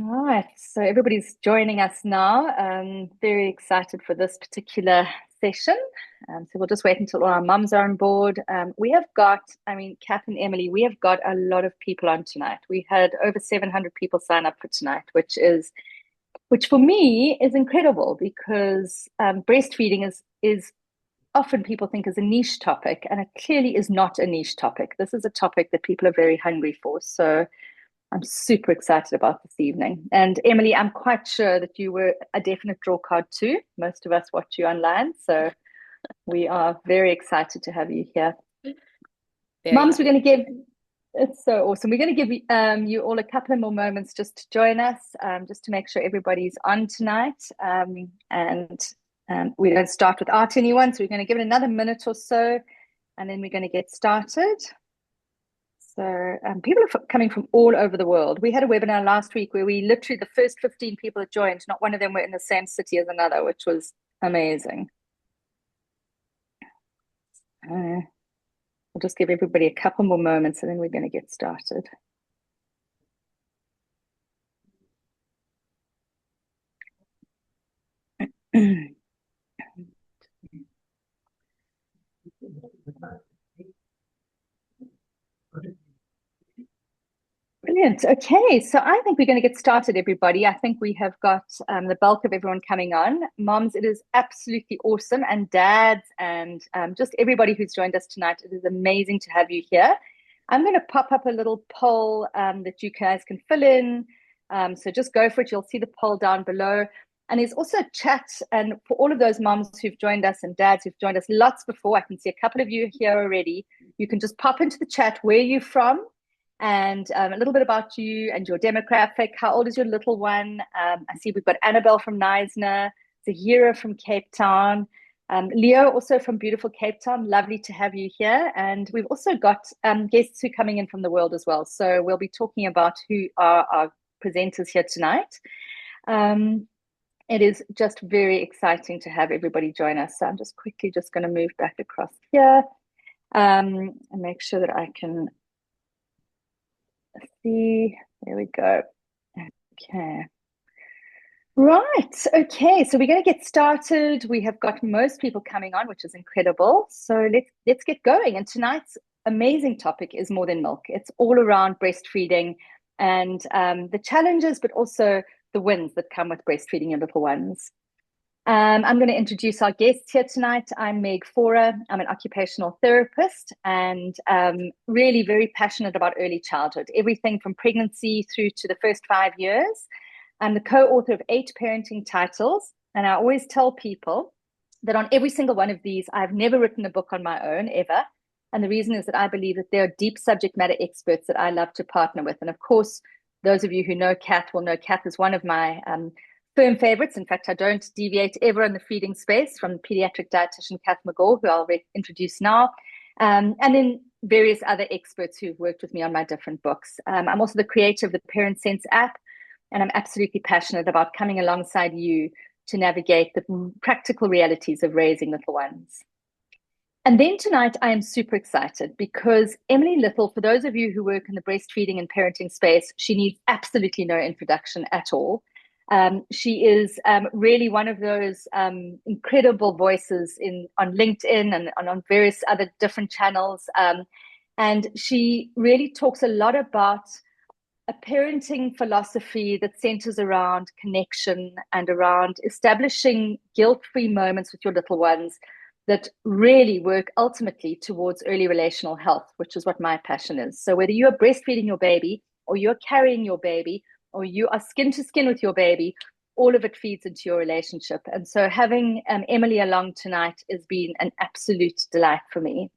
All right, so everybody's joining us now. Very excited for this particular session. So we'll just wait until all our mums are on board. We have got, Kath and Emily, we have got a lot of people on tonight. We had over 700 people sign up for tonight, which for me is incredible because breastfeeding is often people think is a niche topic, and it clearly is not a niche topic. This is a topic that people are very hungry for. So I'm super excited about this evening. And Emily, I'm quite sure that you were a definite draw card too. Most of us watch you online. So we are very excited to have you here. Mums, we're going to give, it's so awesome. We're going to give you all a couple of more moments just to join us, just to make sure everybody's on tonight. And we don't start without anyone. So we're going to give it another minute or so, and then we're going to get started. So people are coming from all over the world. We had a webinar last week where we literally, the first 15 people that joined, not one of them were in the same city as another, which was amazing. We'll just give everybody a couple more moments and then we're going to get started. Brilliant. Okay, so I think we're going to get started, everybody. I think we have got the bulk of everyone coming on. Moms, it is absolutely awesome, and dads, and just everybody who's joined us tonight. It is amazing to have you here. I'm going to pop up a little poll that you guys can fill in. So just go for it. You'll see the poll down below. And there's also a chat. And for all of those moms who've joined us and dads who've joined us lots before, I can see a couple of you here already. You can just pop into the chat where you're from, and a little bit about you and your demographic. How old is your little one? I see we've got Annabelle from Knysna, Zahira from Cape Town, Leo also from beautiful Cape Town. Lovely to have you here. And we've also got guests who are coming in from the world as well. So we'll be talking about who are our presenters here tonight. It is just very exciting to have everybody join us. So I'm just quickly just going to move back across here and make sure that I can see. There we go. Okay. Right. Okay. So we're going to get started. We have got most people coming on, which is incredible. So let's get going. And tonight's amazing topic is more than milk. It's all around breastfeeding and the challenges, but also the wins that come with breastfeeding your little ones. I'm going to introduce our guests here tonight. I'm Meg Faure. I'm an occupational therapist and really very passionate about early childhood, everything from pregnancy through to the first 5 years. I'm the co-author of 8 parenting titles, and I always tell people that on every single one of these, I've never written a book on my own, ever. And the reason is that I believe that there are deep subject matter experts that I love to partner with. And of course, those of you who know Kath will know Kath is one of my firm favorites. In fact, I don't deviate ever in the feeding space from paediatric dietitian Kath Megaw, who I'll introduce now, and then various other experts who've worked with me on my different books. I'm also the creator of the Parent Sense app, and I'm absolutely passionate about coming alongside you to navigate the practical realities of raising little ones. And then tonight, I am super excited because Emily Little, for those of you who work in the breastfeeding and parenting space, she needs absolutely no introduction at all. She is really one of those incredible voices on LinkedIn and on various other different channels. And she really talks a lot about a parenting philosophy that centers around connection and around establishing guilt-free moments with your little ones that really work ultimately towards early relational health, which is what my passion is. So whether you are breastfeeding your baby or you're carrying your baby or you are skin to skin with your baby, all of it feeds into your relationship. And so having Emily along tonight has been an absolute delight for me.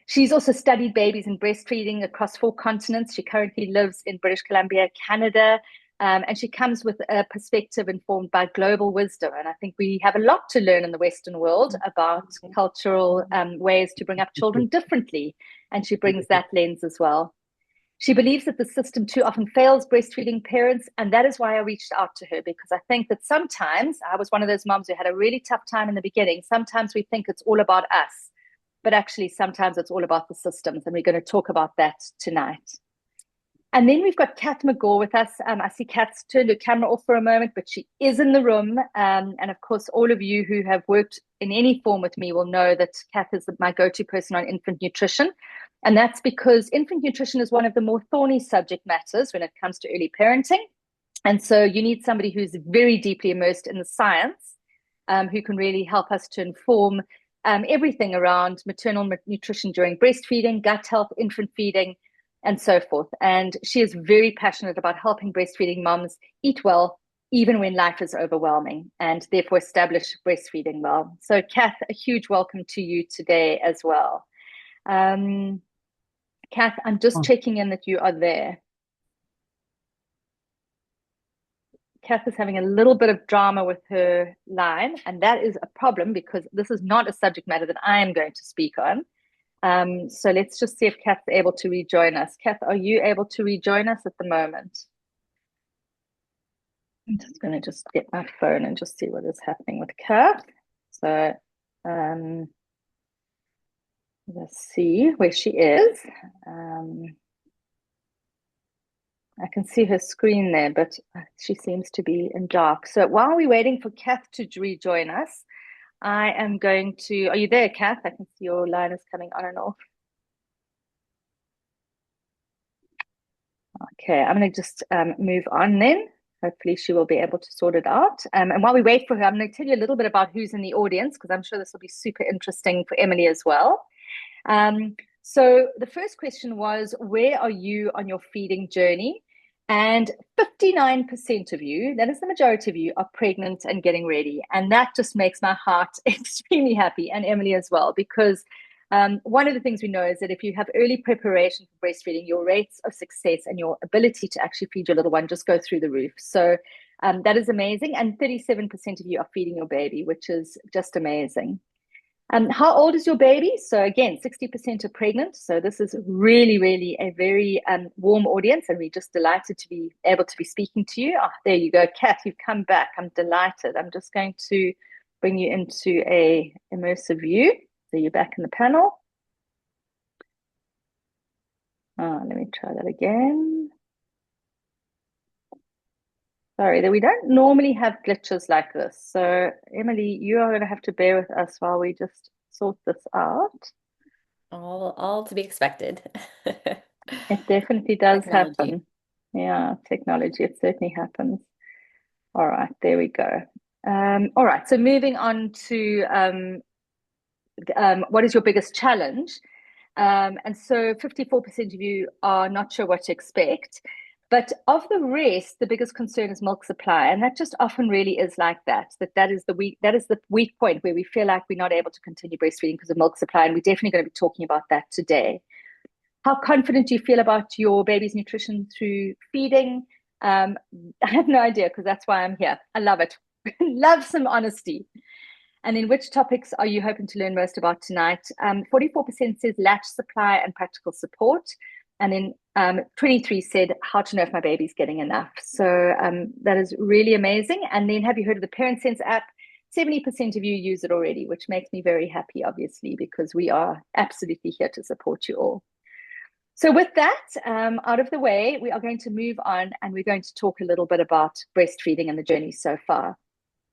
She's also studied babies and breastfeeding across 4 continents. She currently lives in British Columbia, Canada, and she comes with a perspective informed by global wisdom. And I think we have a lot to learn in the Western world about cultural ways to bring up children differently. And she brings that lens as well. She believes that the system too often fails breastfeeding parents, and that is why I reached out to her, because I think that sometimes I was one of those moms who had a really tough time in the beginning. Sometimes we think it's all about us, but actually sometimes it's all about the systems, and we're going to talk about that tonight. And then we've got Kath Megaw with us. I see Kath's turned her camera off for a moment, but she is in the room. And of course, all of you who have worked in any form with me will know that Kath is my go-to person on infant nutrition. And that's because infant nutrition is one of the more thorny subject matters when it comes to early parenting. And so you need somebody who's very deeply immersed in the science, who can really help us to inform everything around maternal nutrition during breastfeeding, gut health, infant feeding, and so forth. And she is very passionate about helping breastfeeding moms eat well, even when life is overwhelming, and therefore establish breastfeeding well. So Kath, a huge welcome to you today as well. Kath, I'm just checking in that you are there. Kath is having a little bit of drama with her line, and that is a problem because this is not a subject matter that I am going to speak on. So let's just see if Kath's able to rejoin us. Kath, are you able to rejoin us at the moment? I'm just going to get my phone and just see what is happening with Kath. So let's see where she is. I can see her screen there, but she seems to be in dark. So while we're waiting for Kath to rejoin us, I am going to, are you there, Kath? I can see your line is coming on and off. Okay, I'm going to just move on then. Hopefully she will be able to sort it out. And while we wait for her, I'm going to tell you a little bit about who's in the audience, because I'm sure this will be super interesting for Emily as well. So the first question was, where are you on your feeding journey? And 59% of you, that is the majority of you, are pregnant and getting ready. And that just makes my heart extremely happy, and Emily as well, because one of the things we know is that if you have early preparation for breastfeeding, your rates of success and your ability to actually feed your little one just go through the roof. So that is amazing. And 37% of you are feeding your baby, which is just amazing. How old is your baby? So again, 60% are pregnant. So this is really, really a very warm audience, and we're just delighted to be able to be speaking to you. Oh, there you go, Kath, you've come back. I'm delighted. I'm just going to bring you into a immersive view. So you're back in the panel. Let me try that again. Sorry, that we don't normally have glitches like this. So Emily, you are going to have to bear with us while we just sort this out. All to be expected. It definitely does Technology. happen. Yeah, technology, it certainly happens. All right, there we go. All right, so moving on to what is your biggest challenge? And so 54% of you are not sure what to expect. But of the rest, the biggest concern is milk supply. And that just often really is like that is the weak point where we feel like we're not able to continue breastfeeding because of milk supply. And we're definitely going to be talking about that today. How confident do you feel about your baby's nutrition through feeding? I have no idea, because that's why I'm here. I love it. Love some honesty. And then which topics are you hoping to learn most about tonight? 44% says latch supply and practical support. And then 23 said how to know if my baby's getting enough. So that is really amazing. And then have you heard of the Parent Sense app? 70% of you use it already, which makes me very happy, obviously, because we are absolutely here to support you all. So with that out of the way, we are going to move on, and we're going to talk a little bit about breastfeeding and the journey so far.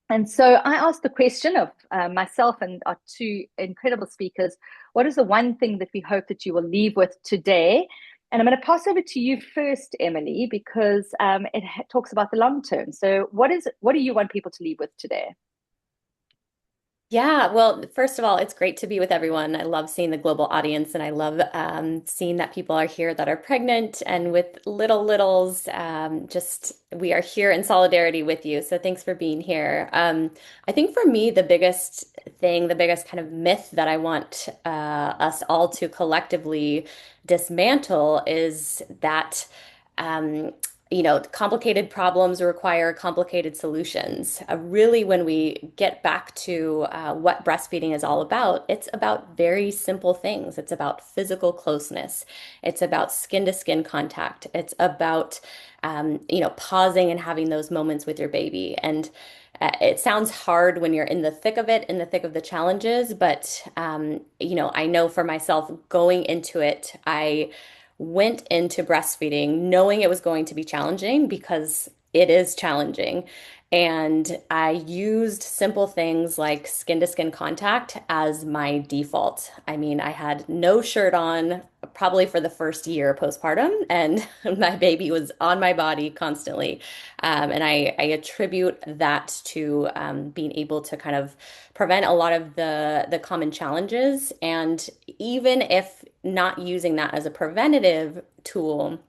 And so I asked the question of myself and our two incredible speakers, what is the one thing that we hope that you will leave with today? And I'm going to pass over to you first, Emily, because it talks about the long term. So what do you want people to leave with today? Yeah, well, first of all, it's great to be with everyone. I love seeing the global audience, and I love seeing that people are here that are pregnant and with littles. Just we are here in solidarity with you. So thanks for being here. I think for me, the biggest thing, the biggest kind of myth that I want us all to collectively dismantle is that. Complicated problems require complicated solutions. Really, when we get back to what breastfeeding is all about, it's about very simple things. It's about physical closeness. It's about skin to skin contact. It's about, pausing and having those moments with your baby. And it sounds hard when you're in the thick of it, in the thick of the challenges, but, I know for myself going into it, I went into breastfeeding knowing it was going to be challenging because it is challenging. And I used simple things like skin to skin contact as my default. I mean, I had no shirt on probably for the first year postpartum, and my baby was on my body constantly. And I attribute that to being able to kind of prevent a lot of the common challenges. And even if not using that as a preventative tool,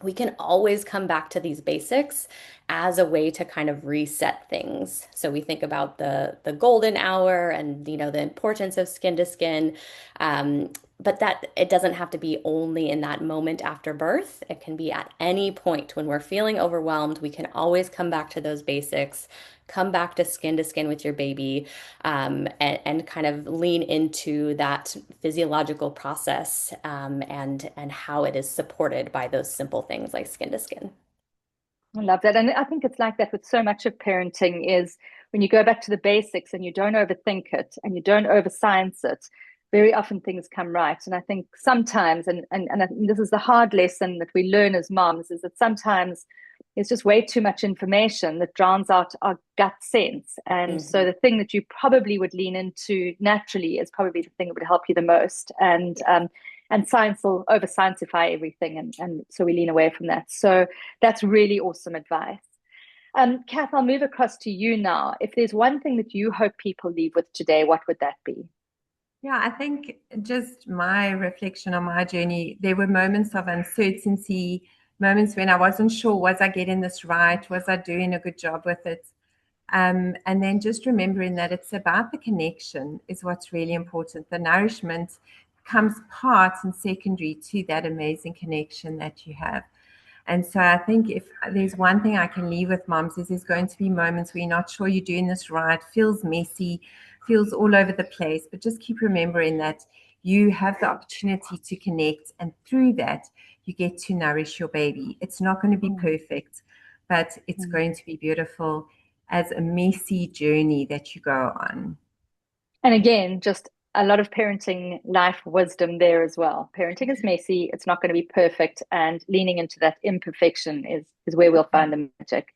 we can always come back to these basics as a way to kind of reset things. So we think about the golden hour and the importance of skin to skin. But that it doesn't have to be only in that moment after birth. It can be at any point when we're feeling overwhelmed. We can always come back to those basics, come back to skin with your baby, and kind of lean into that physiological process, and how it is supported by those simple things like skin to skin. I love that. And I think it's like that with so much of parenting is when you go back to the basics and you don't overthink it and you don't overscience it, very often things come right. And I think sometimes, and I think this is the hard lesson that we learn as moms, is that sometimes it's just way too much information that drowns out our gut sense. And so Mhm. the thing that you probably would lean into naturally is probably the thing that would help you the most. And science will over sciencify everything. And so we lean away from that. So that's really awesome advice. Kath, I'll move across to you now. If there's one thing that you hope people leave with today, what would that be? Yeah, I think just my reflection on my journey, there were moments of uncertainty, moments when I wasn't sure, was I getting this right? Was I doing a good job with it? And then just remembering that it's about the connection is what's really important. The nourishment comes part and secondary to that amazing connection that you have. And so I think if there's one thing I can leave with moms is there's going to be moments where you're not sure you're doing this right, feels messy, feels all over the place, but just keep remembering that you have the opportunity to connect, and through that, you get to nourish your baby. It's not going to be perfect, but it's going to be beautiful as a messy journey that you go on. And again, just a lot of parenting life wisdom there as well. Parenting is messy, it's not going to be perfect, and leaning into that imperfection is where we'll find the magic.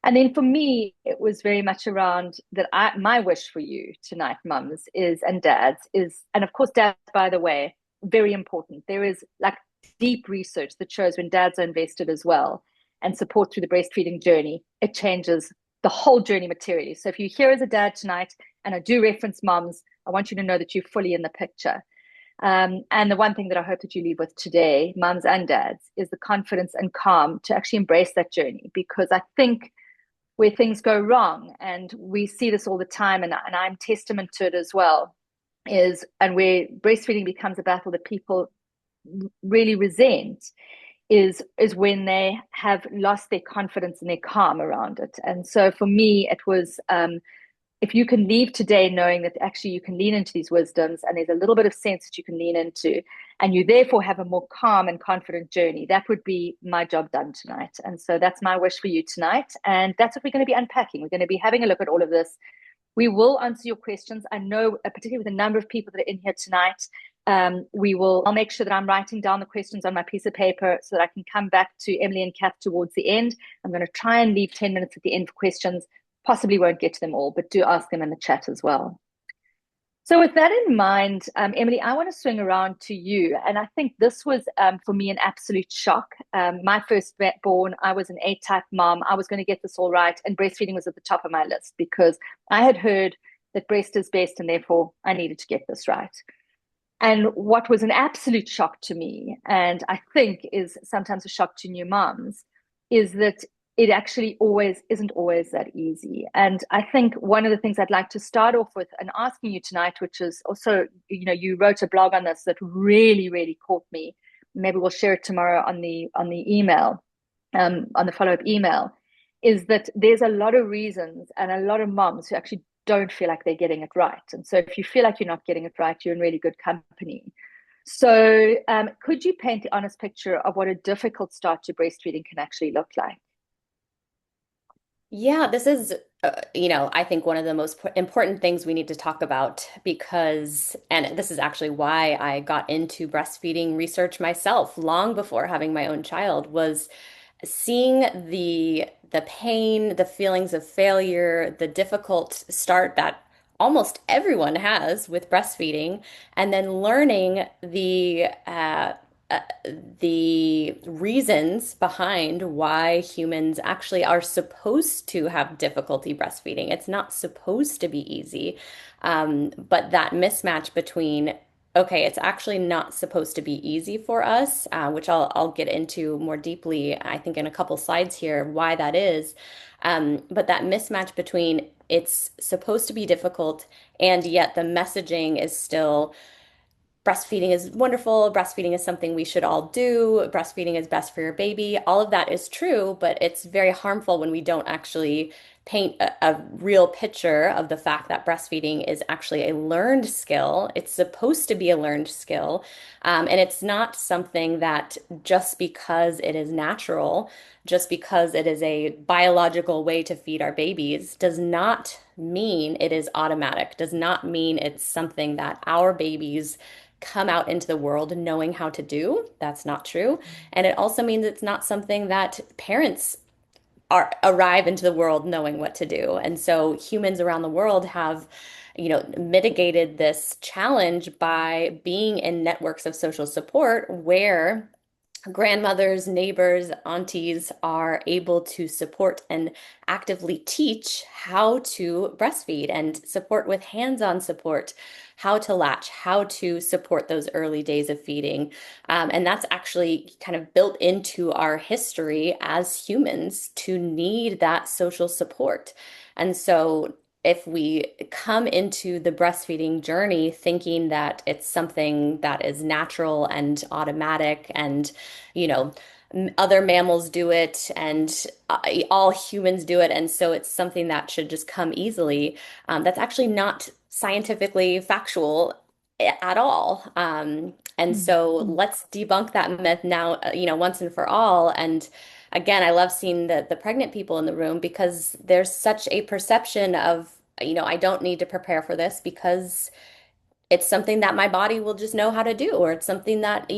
And then for me, it was very much around that my wish for you tonight, mums, is and dads is, and of course, dads, by the way, very important. There is like deep research that shows when dads are invested as well and support through the breastfeeding journey, it changes the whole journey materially. So if you're here as a dad tonight, and I do reference mums, I want you to know that you're fully in the picture. And the one thing that I hope that you leave with today, mums and dads, is the confidence and calm to actually embrace that journey. Because I think where things go wrong, and we see this all the time, and I'm testament to it as well, is, and where breastfeeding becomes a battle that people really resent, is when they have lost their confidence and their calm around it. And so for me, it was if you can leave today knowing that actually you can lean into these wisdoms and there's a little bit of sense that you can lean into, and you therefore have a more calm and confident journey, that would be my job done tonight. And so that's my wish for you tonight. And that's what we're going to be unpacking. We're going to be having a look at all of this. We will answer your questions. I know, particularly with the number of people that are in here tonight, I'll make sure that I'm writing down the questions on my piece of paper so that I can come back to Emily and Kath towards the end. I'm going to try and leave 10 minutes at the end for questions. Possibly won't get to them all, but do ask them in the chat as well. So with that in mind, Emily, I want to swing around to you. And I think this was, for me, an absolute shock. My firstborn, I was an A-type mom. I was going to get this all right. And breastfeeding was at the top of my list because I had heard that breast is best and therefore I needed to get this right. And what was an absolute shock to me, and I think is sometimes a shock to new moms, is that it actually isn't always that easy. And I think one of the things I'd like to start off with and asking you tonight, which is also, you wrote a blog on this that really, really caught me. Maybe we'll share it tomorrow on the email, on the follow-up email, is that there's a lot of reasons and a lot of moms who actually don't feel like they're getting it right. And so if you feel like you're not getting it right, you're in really good company. So could you paint the honest picture of what a difficult start to breastfeeding can actually look like? Yeah, this is, I think one of the most important things we need to talk about because, and this is actually why I got into breastfeeding research myself long before having my own child, was seeing the pain, the feelings of failure, the difficult start that almost everyone has with breastfeeding, and then learning uh, the reasons behind why humans actually are supposed to have difficulty breastfeeding. It's not supposed to be easy, but that mismatch between okay, it's actually not supposed to be easy for us, which I'll get into more deeply, I think, in a couple slides here, why that is. But that mismatch between it's supposed to be difficult and yet the messaging is still breastfeeding is wonderful. Breastfeeding is something we should all do. Breastfeeding is best for your baby. All of that is true, but it's very harmful when we don't actually paint a real picture of the fact that breastfeeding is actually a learned skill. It's supposed to be a learned skill. And it's not something that just because it is natural, just because it is a biological way to feed our babies, does not mean it is automatic, does not mean it's something that our babies come out into the world knowing how to do. That's not true. And it also means it's not something that parents arrive into the world knowing what to do. And so humans around the world have, mitigated this challenge by being in networks of social support where grandmothers, neighbors, aunties are able to support and actively teach how to breastfeed and support with hands-on support, how to latch, how to support those early days of feeding. And that's actually kind of built into our history as humans to need that social support. And so if we come into the breastfeeding journey thinking that it's something that is natural and automatic and, you know, other mammals do it and all humans do it, and so it's something that should just come easily, that's actually not scientifically factual at all. And so let's debunk that myth now, once and for all. And again, I love seeing the pregnant people in the room because there's such a perception of, I don't need to prepare for this because it's something that my body will just know how to do, or it's something that,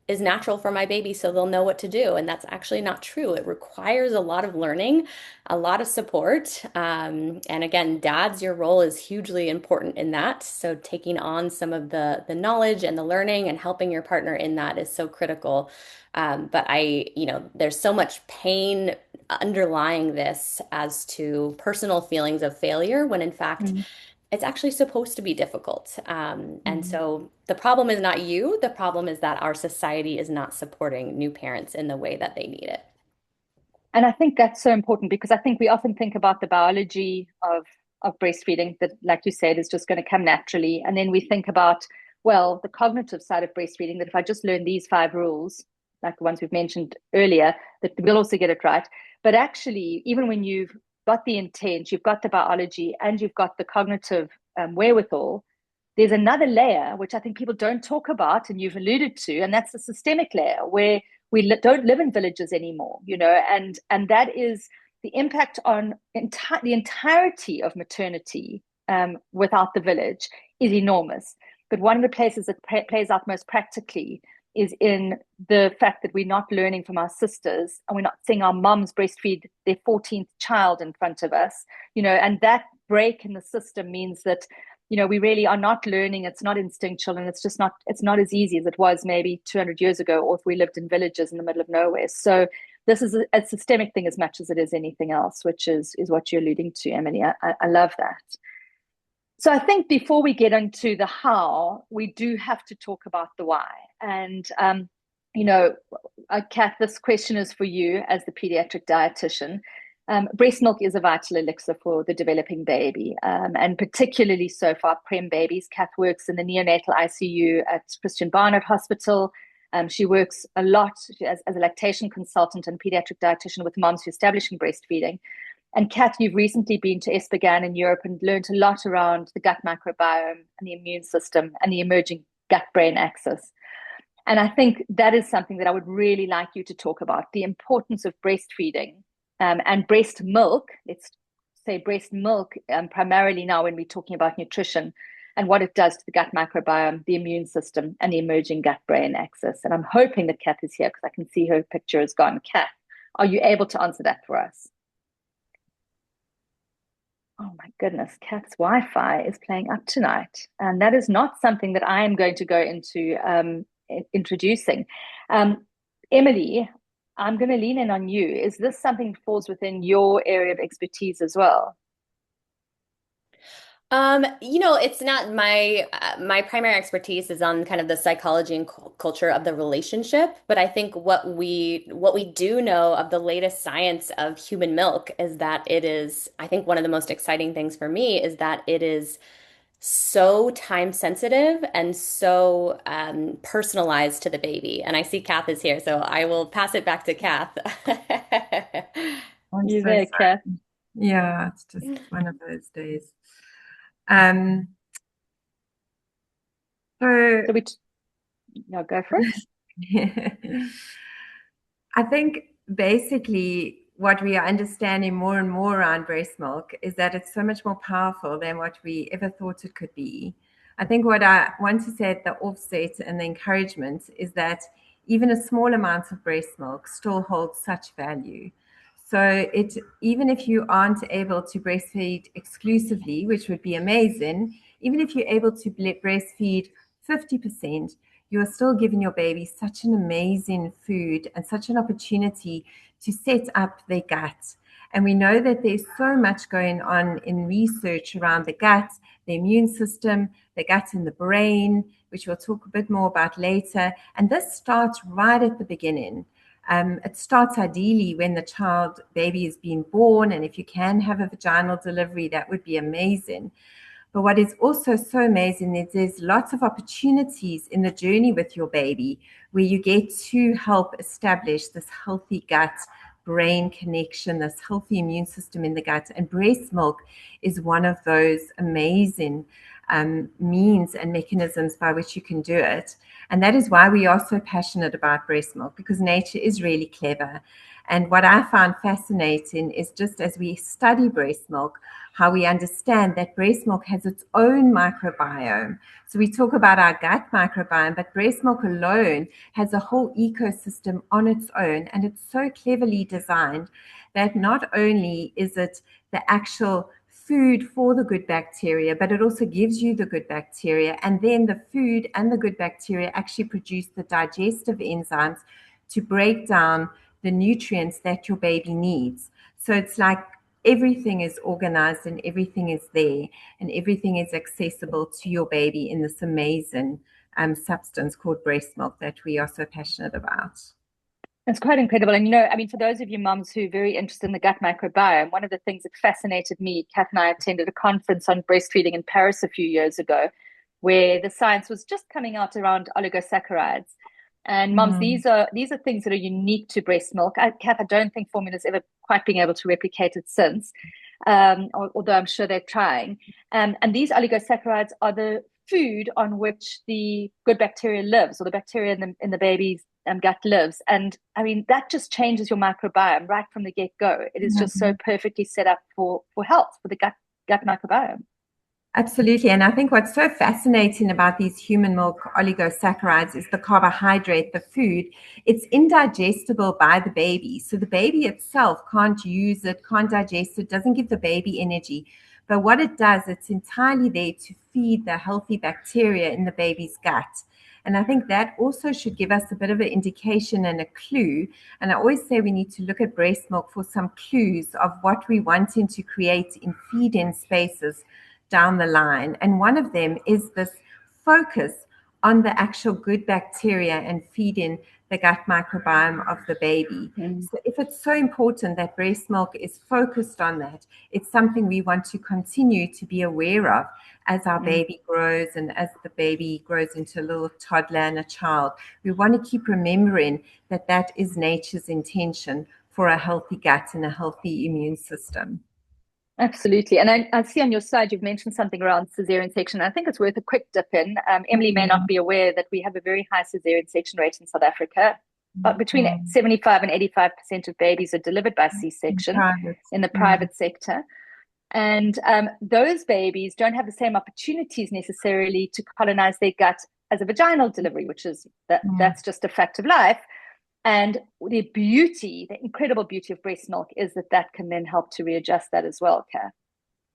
is natural for my baby, so they'll know what to do. And that's actually not true. It requires a lot of learning, a lot of support. And again, dads, your role is hugely important in that. So taking on some of the knowledge and the learning and helping your partner in that is so critical. But there's so much pain underlying this as to personal feelings of failure when in fact, it's actually supposed to be difficult. And so the problem is not you. The problem is that our society is not supporting new parents in the way that they need it. And I think that's so important because I think we often think about the biology of breastfeeding that, like you said, is just going to come naturally. And then we think about, well, the cognitive side of breastfeeding, that if I just learn these 5 rules, like the ones we've mentioned earlier, that we'll also get it right. But actually, even when you've got the intent, you've got the biology, and you've got the cognitive wherewithal, there's another layer, which I think people don't talk about, and you've alluded to, and that's the systemic layer where we don't live in villages anymore, and that is the impact on the entirety of maternity without the village is enormous. But one of the places that plays out most practically is in the fact that we're not learning from our sisters, and we're not seeing our moms breastfeed their 14th child in front of us, and that break in the system means that we really are not learning. It's not instinctual, and it's not as easy as it was maybe 200 years ago, or if we lived in villages in the middle of nowhere. So this is a systemic thing as much as it is anything else, which is what you're alluding to, Emily. I love that. So I think before we get into the how, we do have to talk about the why. And, Kath, this question is for you as the pediatric dietitian. Breast milk is a vital elixir for the developing baby, and particularly so for our prem babies. Kath works in the neonatal ICU at Christian Barnard Hospital. She works a lot as a lactation consultant and pediatric dietitian with moms who are establishing breastfeeding. And Kath, you've recently been to 𝗺𝗿𝗃 in Europe and learned a lot around the gut microbiome and the immune system and the emerging gut-brain axis. And I think that is something that I would really like you to talk about, the importance of breastfeeding and breast milk, let's say breast milk, primarily now when we're talking about nutrition and what it does to the gut microbiome, the immune system, and the emerging gut-brain axis. And I'm hoping that Kath is here because I can see her picture is gone. Kath, are you able to answer that for us? Oh my goodness, Kath's Wi-Fi is playing up tonight. And that is not something that I am going to go into introducing. Emily, I'm going to lean in on you. Is this something that falls within your area of expertise as well? It's not my primary expertise is on kind of the psychology and culture of the relationship, but I think what we do know of the latest science of human milk is that it is, I think one of the most exciting things for me is that it is so time sensitive and so personalized to the baby. And I see Kath is here, so I will pass it back to Kath. I'm You so there, sorry. Kath? Yeah, it's just one of those days. So No, go for it. I think basically what we are understanding more and more around breast milk is that it's so much more powerful than what we ever thought it could be. I think what I want to say at the offset and the encouragement is that even a small amount of breast milk still holds such value. So even if you aren't able to breastfeed exclusively, which would be amazing, even if you're able to breastfeed 50%, you are still giving your baby such an amazing food and such an opportunity to set up their gut. And we know that there's so much going on in research around the gut, the immune system, the gut and the brain, which we'll talk a bit more about later. And this starts right at the beginning. It starts ideally when the baby is being born, and if you can have a vaginal delivery, that would be amazing. But what is also so amazing is there's lots of opportunities in the journey with your baby where you get to help establish this healthy gut-brain connection, this healthy immune system in the gut. And breast milk is one of those amazing means and mechanisms by which you can do it. And that is why we are so passionate about breast milk, because nature is really clever. And what I found fascinating is just as we study breast milk, how we understand that breast milk has its own microbiome. So we talk about our gut microbiome, but breast milk alone has a whole ecosystem on its own. And it's so cleverly designed that not only is it the actual food for the good bacteria, but it also gives you the good bacteria. And then the food and the good bacteria actually produce the digestive enzymes to break down the nutrients that your baby needs. So it's like everything is organized and everything is there and everything is accessible to your baby in this amazing substance called breast milk that we are so passionate about. It's quite incredible. And, I mean, for those of you mums who are very interested in the gut microbiome, one of the things that fascinated me, Kath and I attended a conference on breastfeeding in Paris a few years ago, where the science was just coming out around oligosaccharides. And mums, these are things that are unique to breast milk. Kath, I don't think formula's ever quite been able to replicate it since, although I'm sure they're trying. And these oligosaccharides are the food on which the good bacteria lives, or the bacteria in the baby's gut lives. And I mean, that just changes your microbiome right from the get-go. It is just so perfectly set up for health, for the gut microbiome. Absolutely. And I think what's so fascinating about these human milk oligosaccharides is the carbohydrate, the food. It's indigestible by the baby. So the baby itself can't use it, can't digest it, doesn't give the baby energy. But what it does, it's entirely there to feed the healthy bacteria in the baby's gut. And I think that also should give us a bit of an indication and a clue. And I always say we need to look at breast milk for some clues of what we wanting to create in feed-in spaces down the line. And one of them is this focus on the actual good bacteria and feeding the gut microbiome of the baby. So if it's so important that breast milk is focused on that, it's something we want to continue to be aware of as our baby grows and as the baby grows into a little toddler and a child. We want to keep remembering that that is nature's intention for a healthy gut and a healthy immune system. Absolutely. And I see on your side, you've mentioned something around cesarean section. I think it's worth a quick dip in. Emily may not be aware that we have a very high cesarean section rate in South Africa. between 75 and 85% of babies are delivered by C-section Private. in the private sector. And those babies don't have the same opportunities necessarily to colonize their gut as a vaginal delivery, which is that's just a fact of life. And the beauty, the incredible beauty of breast milk is that can then help to readjust that as well, Kath.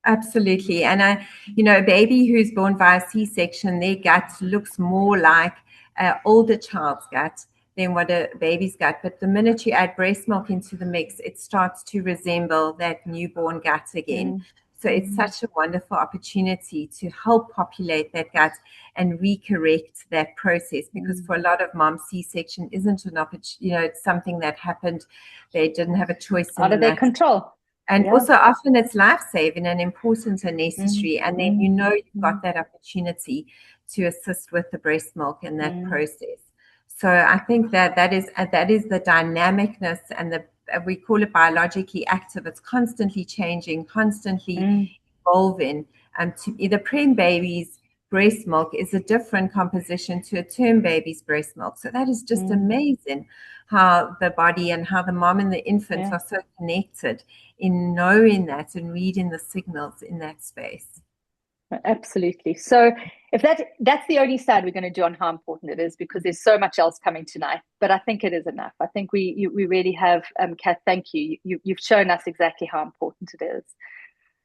Absolutely. And a baby who's born via C-section, their gut looks more like an older child's gut than what a baby's gut. But the minute you add breast milk into the mix, it starts to resemble that newborn gut again. So it's such a wonderful opportunity to help populate that gut and recorrect that process, because for a lot of moms, C-section isn't an opportunity, it's something that happened. They didn't have a choice in out of their control. And also often it's life-saving and important and necessary. And then you've got that opportunity to assist with the breast milk in that process. So I think that is the dynamicness and we call it biologically active. It's constantly changing, constantly evolving. To either preem baby's breast milk is a different composition to a term baby's breast milk. So that is just amazing how the body and how the mom and the infant are so connected in knowing that and reading the signals in that space. Absolutely. So if that's the only side we're going to do on how important it is, because there's so much else coming tonight, but I think it is enough. I think we really have, Kath, thank you. You've shown us exactly how important it is.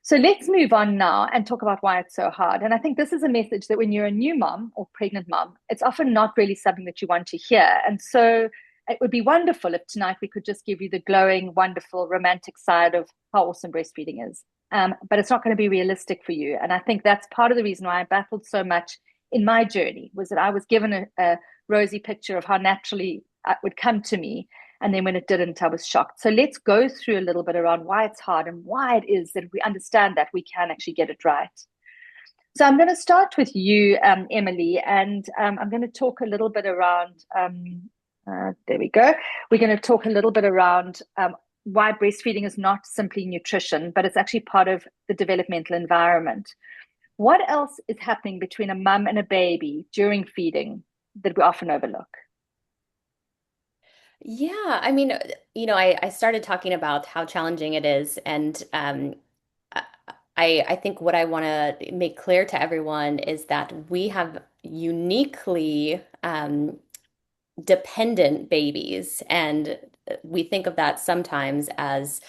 So let's move on now and talk about why it's so hard. And I think this is a message that when you're a new mom or pregnant mom, it's often not really something that you want to hear. And so it would be wonderful if tonight we could just give you the glowing, wonderful, romantic side of how awesome breastfeeding is. But it's not going to be realistic for you. And I think that's part of the reason why I battled so much in my journey, was that I was given a rosy picture of how naturally it would come to me. And then when it didn't, I was shocked. So let's go through a little bit around why it's hard and why it is that we understand that we can actually get it right. So I'm going to start with you, Emily, and I'm going to talk a little bit around, there we go. We're going to talk a little bit around why breastfeeding is not simply nutrition, but it's actually part of the developmental environment. What else is happening between a mum and a baby during feeding that we often overlook? Yeah, I mean, I started talking about how challenging it is, and I think what I want to make clear to everyone is that we have uniquely dependent babies, and we think of that sometimes as,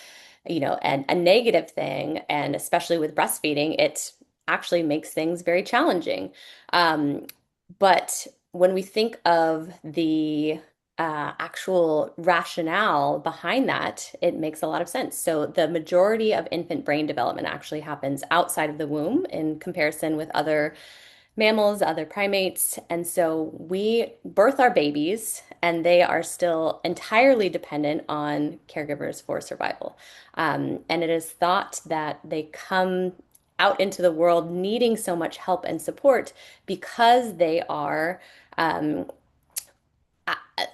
a negative thing, and especially with breastfeeding, it actually makes things very challenging. But when we think of the actual rationale behind that, it makes a lot of sense. So the majority of infant brain development actually happens outside of the womb in comparison with other mammals, other primates. And so we birth our babies and they are still entirely dependent on caregivers for survival. And it is thought that they come out into the world needing so much help and support because they are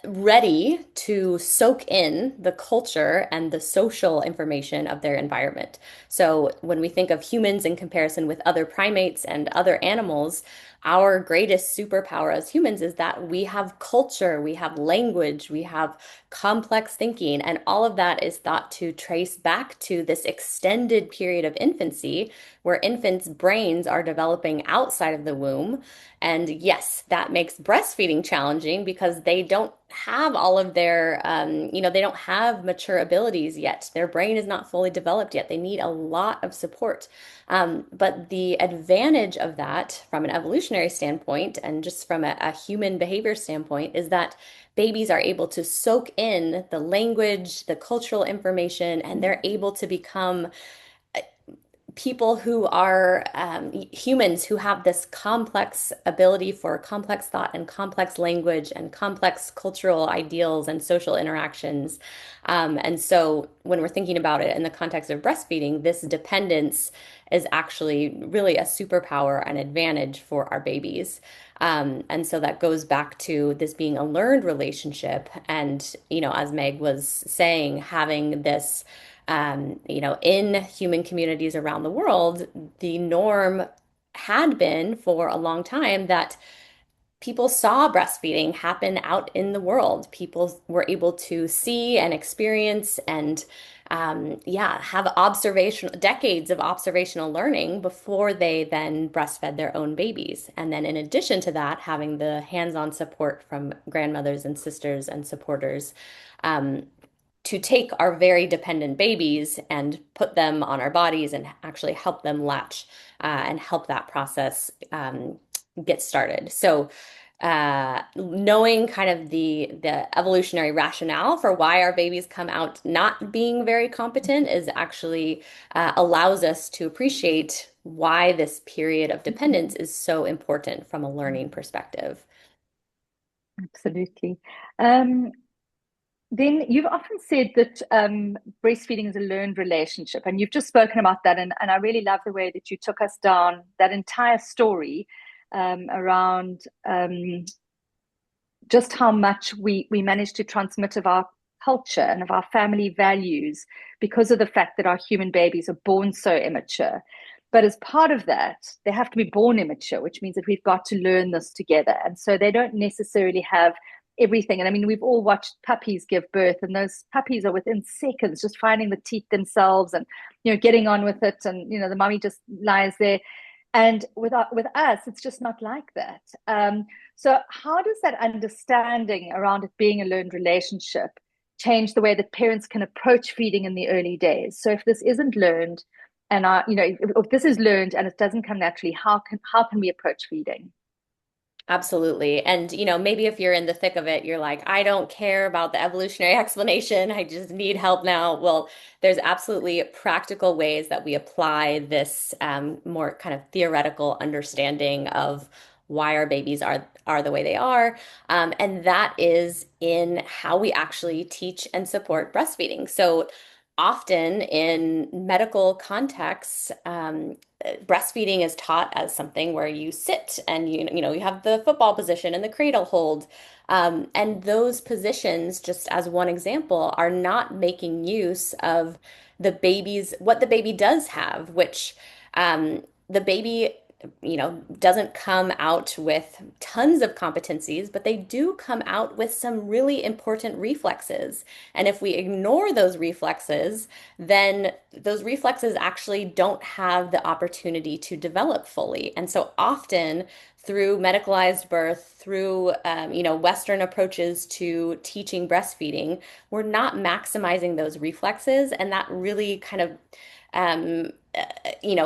ready to soak in the culture and the social information of their environment. So when we think of humans in comparison with other primates and other animals, our greatest superpower as humans is that we have culture, we have language, we have complex thinking, and all of that is thought to trace back to this extended period of infancy where infants' brains are developing outside of the womb. And yes, that makes breastfeeding challenging because they don't have all of their, they don't have mature abilities yet. Their brain is not fully developed yet. They need a lot of support. But the advantage of that from an evolutionary standpoint and just from a human behavior standpoint is that babies are able to soak in the language, the cultural information, and they're able to become people who are humans who have this complex ability for complex thought and complex language and complex cultural ideals and social interactions. And so when we're thinking about it in the context of breastfeeding, this dependence is actually really a superpower and advantage for our babies. And so that goes back to this being a learned relationship. And, as Meg was saying, having this in human communities around the world, the norm had been for a long time that people saw breastfeeding happen out in the world. People were able to see and experience and yeah, have decades of observational learning before they then breastfed their own babies. And then in addition to that, having the hands-on support from grandmothers and sisters and supporters um, to take our very dependent babies and put them on our bodies and actually help them latch and help that process get started. So knowing kind of the evolutionary rationale for why our babies come out not being very competent is actually allows us to appreciate why this period of dependence is so important from a learning perspective. Absolutely. Then you've often said that breastfeeding is a learned relationship, and you've just spoken about that. And I really love the way that you took us down that entire story around just how much we manage to transmit of our culture and of our family values because of the fact that our human babies are born so immature. But as part of that, they have to be born immature, which means that we've got to learn this together. And so they don't necessarily have everything. And I mean, we've all watched puppies give birth, and those puppies are within seconds just finding the teeth themselves and, getting on with it. And, the mommy just lies there. And with us, it's just not like that. So how does that understanding around it being a learned relationship change the way that parents can approach feeding in the early days? So if this isn't learned, and if this is learned and it doesn't come naturally, how can we approach feeding? Absolutely. And, maybe if you're in the thick of it, you're like, I don't care about the evolutionary explanation. I just need help now. Well, there's absolutely practical ways that we apply this more kind of theoretical understanding of why our babies are the way they are. And that is in how we actually teach and support breastfeeding. So often in medical contexts, breastfeeding is taught as something where you sit and you have the football position and the cradle hold. And those positions, just as one example, are not making use of what the baby does have, which the baby doesn't come out with tons of competencies, but they do come out with some really important reflexes. And if we ignore those reflexes, then those reflexes actually don't have the opportunity to develop fully. And so often through medicalized birth, through Western approaches to teaching breastfeeding, we're not maximizing those reflexes, and that really kind of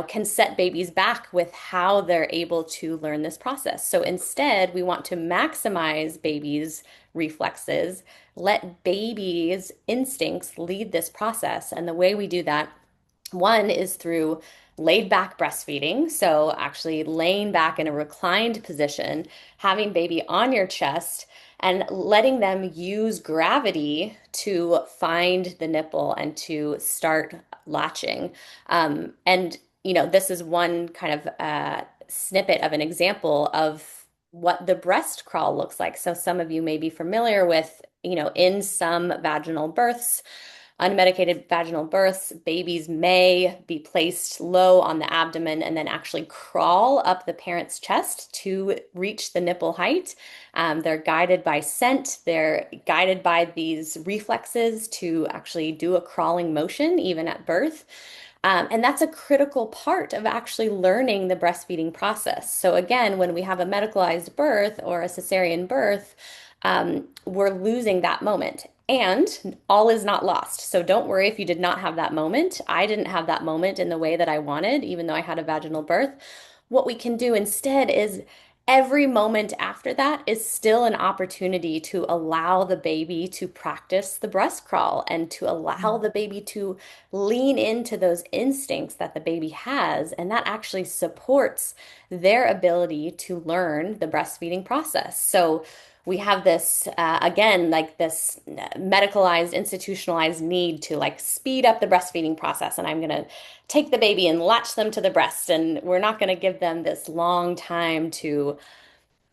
can set babies back with how they're able to learn this process. So instead, we want to maximize babies' reflexes, let babies' instincts lead this process. And the way we do that, one is through laid back breastfeeding. So actually laying back in a reclined position, having baby on your chest, and letting them use gravity to find the nipple and to start latching. This is one kind of snippet of an example of what the breast crawl looks like. So some of you may be familiar with, in some vaginal births, unmedicated vaginal births, babies may be placed low on the abdomen and then actually crawl up the parent's chest to reach the nipple height. They're guided by scent. They're guided by these reflexes to actually do a crawling motion even at birth. And that's a critical part of actually learning the breastfeeding process. So again, when we have a medicalized birth or a cesarean birth, we're losing that moment. And all is not lost. So don't worry if you did not have that moment. I didn't have that moment in the way that I wanted, even though I had a vaginal birth. What we can do instead is every moment after that is still an opportunity to allow the baby to practice the breast crawl and to allow the baby to lean into those instincts that the baby has. And that actually supports their ability to learn the breastfeeding process. So we have this, again, like this medicalized, institutionalized need to like speed up the breastfeeding process. And I'm going to take the baby and latch them to the breast. And we're not going to give them this long time to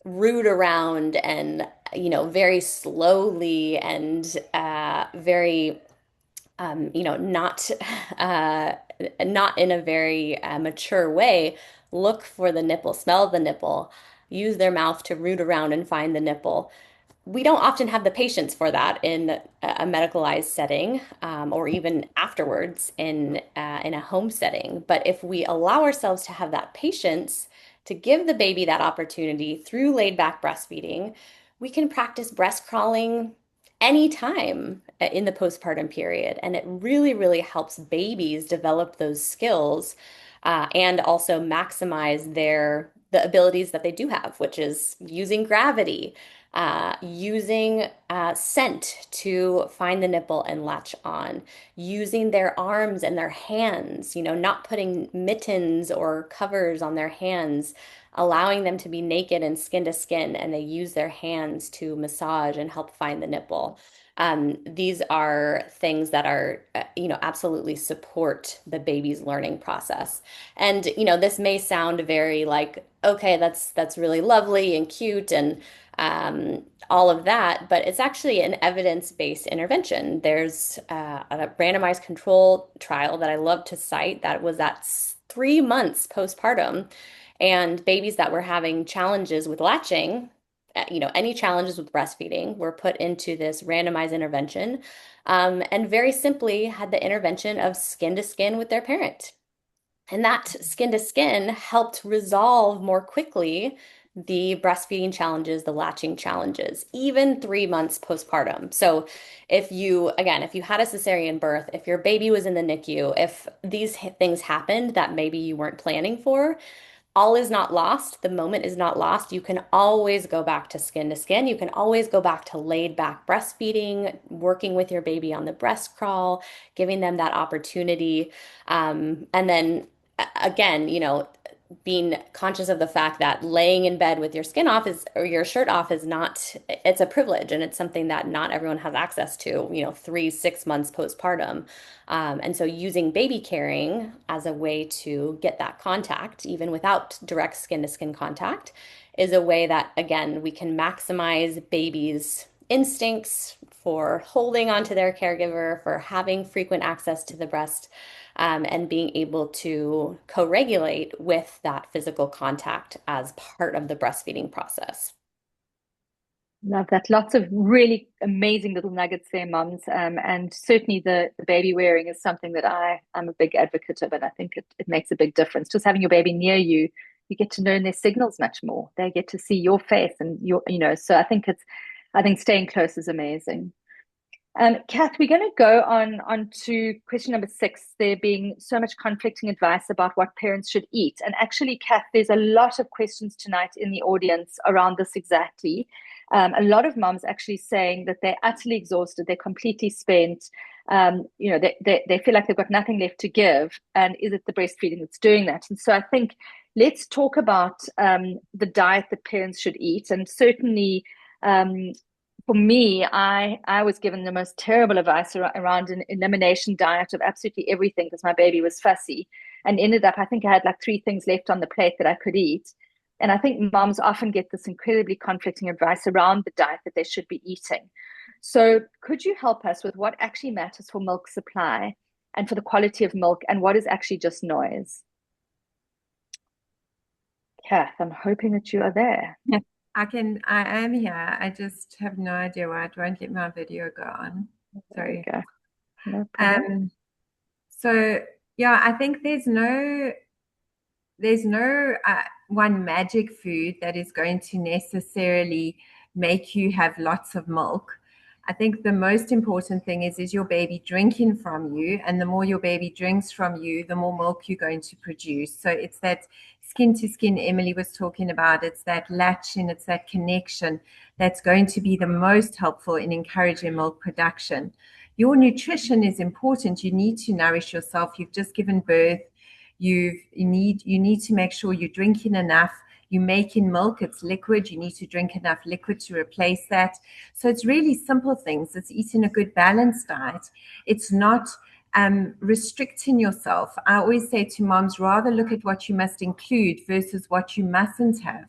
root around and, very slowly and very, not in a very mature way, look for the nipple, smell the nipple, use their mouth to root around and find the nipple. We don't often have the patience for that in a medicalized setting, or even afterwards in a home setting. But if we allow ourselves to have that patience to give the baby that opportunity through laid back breastfeeding, we can practice breast crawling anytime in the postpartum period. And it really, really helps babies develop those skills, and also maximize the abilities that they do have, which is using gravity, using scent to find the nipple and latch on, using their arms and their hands, not putting mittens or covers on their hands, allowing them to be naked and skin to skin, and they use their hands to massage and help find the nipple. These are things that are, absolutely support the baby's learning process. And, this may sound very like, okay, that's really lovely and cute and all of that, but it's actually an evidence-based intervention. There's a randomized control trial that I love to cite that was at 3 months postpartum, and babies that were having challenges with latching, any challenges with breastfeeding were put into this randomized intervention, and very simply had the intervention of skin to skin with their parent. And that skin to skin helped resolve more quickly the breastfeeding challenges, the latching challenges, even 3 months postpartum. So if you had a cesarean birth, if your baby was in the NICU, if these things happened that maybe you weren't planning for, all is not lost. The moment is not lost. You can always go back to skin to skin. You can always go back to laid back breastfeeding, working with your baby on the breast crawl, giving them that opportunity. And then again, being conscious of the fact that laying in bed with your skin off or your shirt off it's a privilege, and it's something that not everyone has access to, 3-6 months postpartum. And so using baby carrying as a way to get that contact, even without direct skin to skin contact, is a way that, again, we can maximize babies' instincts for holding onto their caregiver, for having frequent access to the breast, and being able to co-regulate with that physical contact as part of the breastfeeding process. Love that. Lots of really amazing little nuggets there, moms. And certainly the baby wearing is something that I'm a big advocate of, and I think it makes a big difference. Just having your baby near you, you get to learn their signals much more. They get to see your face and so I think staying close is amazing. Kath, we're going to go on to question number 6, there being so much conflicting advice about what parents should eat. And actually, Kath, there's a lot of questions tonight in the audience around this exactly. A lot of moms actually saying that they're utterly exhausted, they're completely spent, they feel like they've got nothing left to give. And is it the breastfeeding that's doing that? And so I think let's talk about the diet that parents should eat. And certainly, for me, I was given the most terrible advice around an elimination diet of absolutely everything because my baby was fussy, and ended up, I think I had like 3 things left on the plate that I could eat. And I think moms often get this incredibly conflicting advice around the diet that they should be eating. So could you help us with what actually matters for milk supply and for the quality of milk, and what is actually just noise? Kath, I'm hoping that you are there. I am here. I just have no idea why it won't let my video go on. Sorry. There we go. No problem. So yeah, I think there's no one magic food that is going to necessarily make you have lots of milk. I think the most important thing is your baby drinking from you, and the more your baby drinks from you, the more milk you're going to produce. So it's that skin to skin Emily was talking about. It's that latch and it's that connection that's going to be the most helpful in encouraging milk production. Your nutrition is important. You need to nourish yourself. You've just given birth. You need to make sure you're drinking enough. You're making milk, it's liquid. You need to drink enough liquid to replace that. So it's really simple things. It's eating a good balanced diet. It's not restricting yourself. I always say to moms, rather look at what you must include versus what you mustn't have.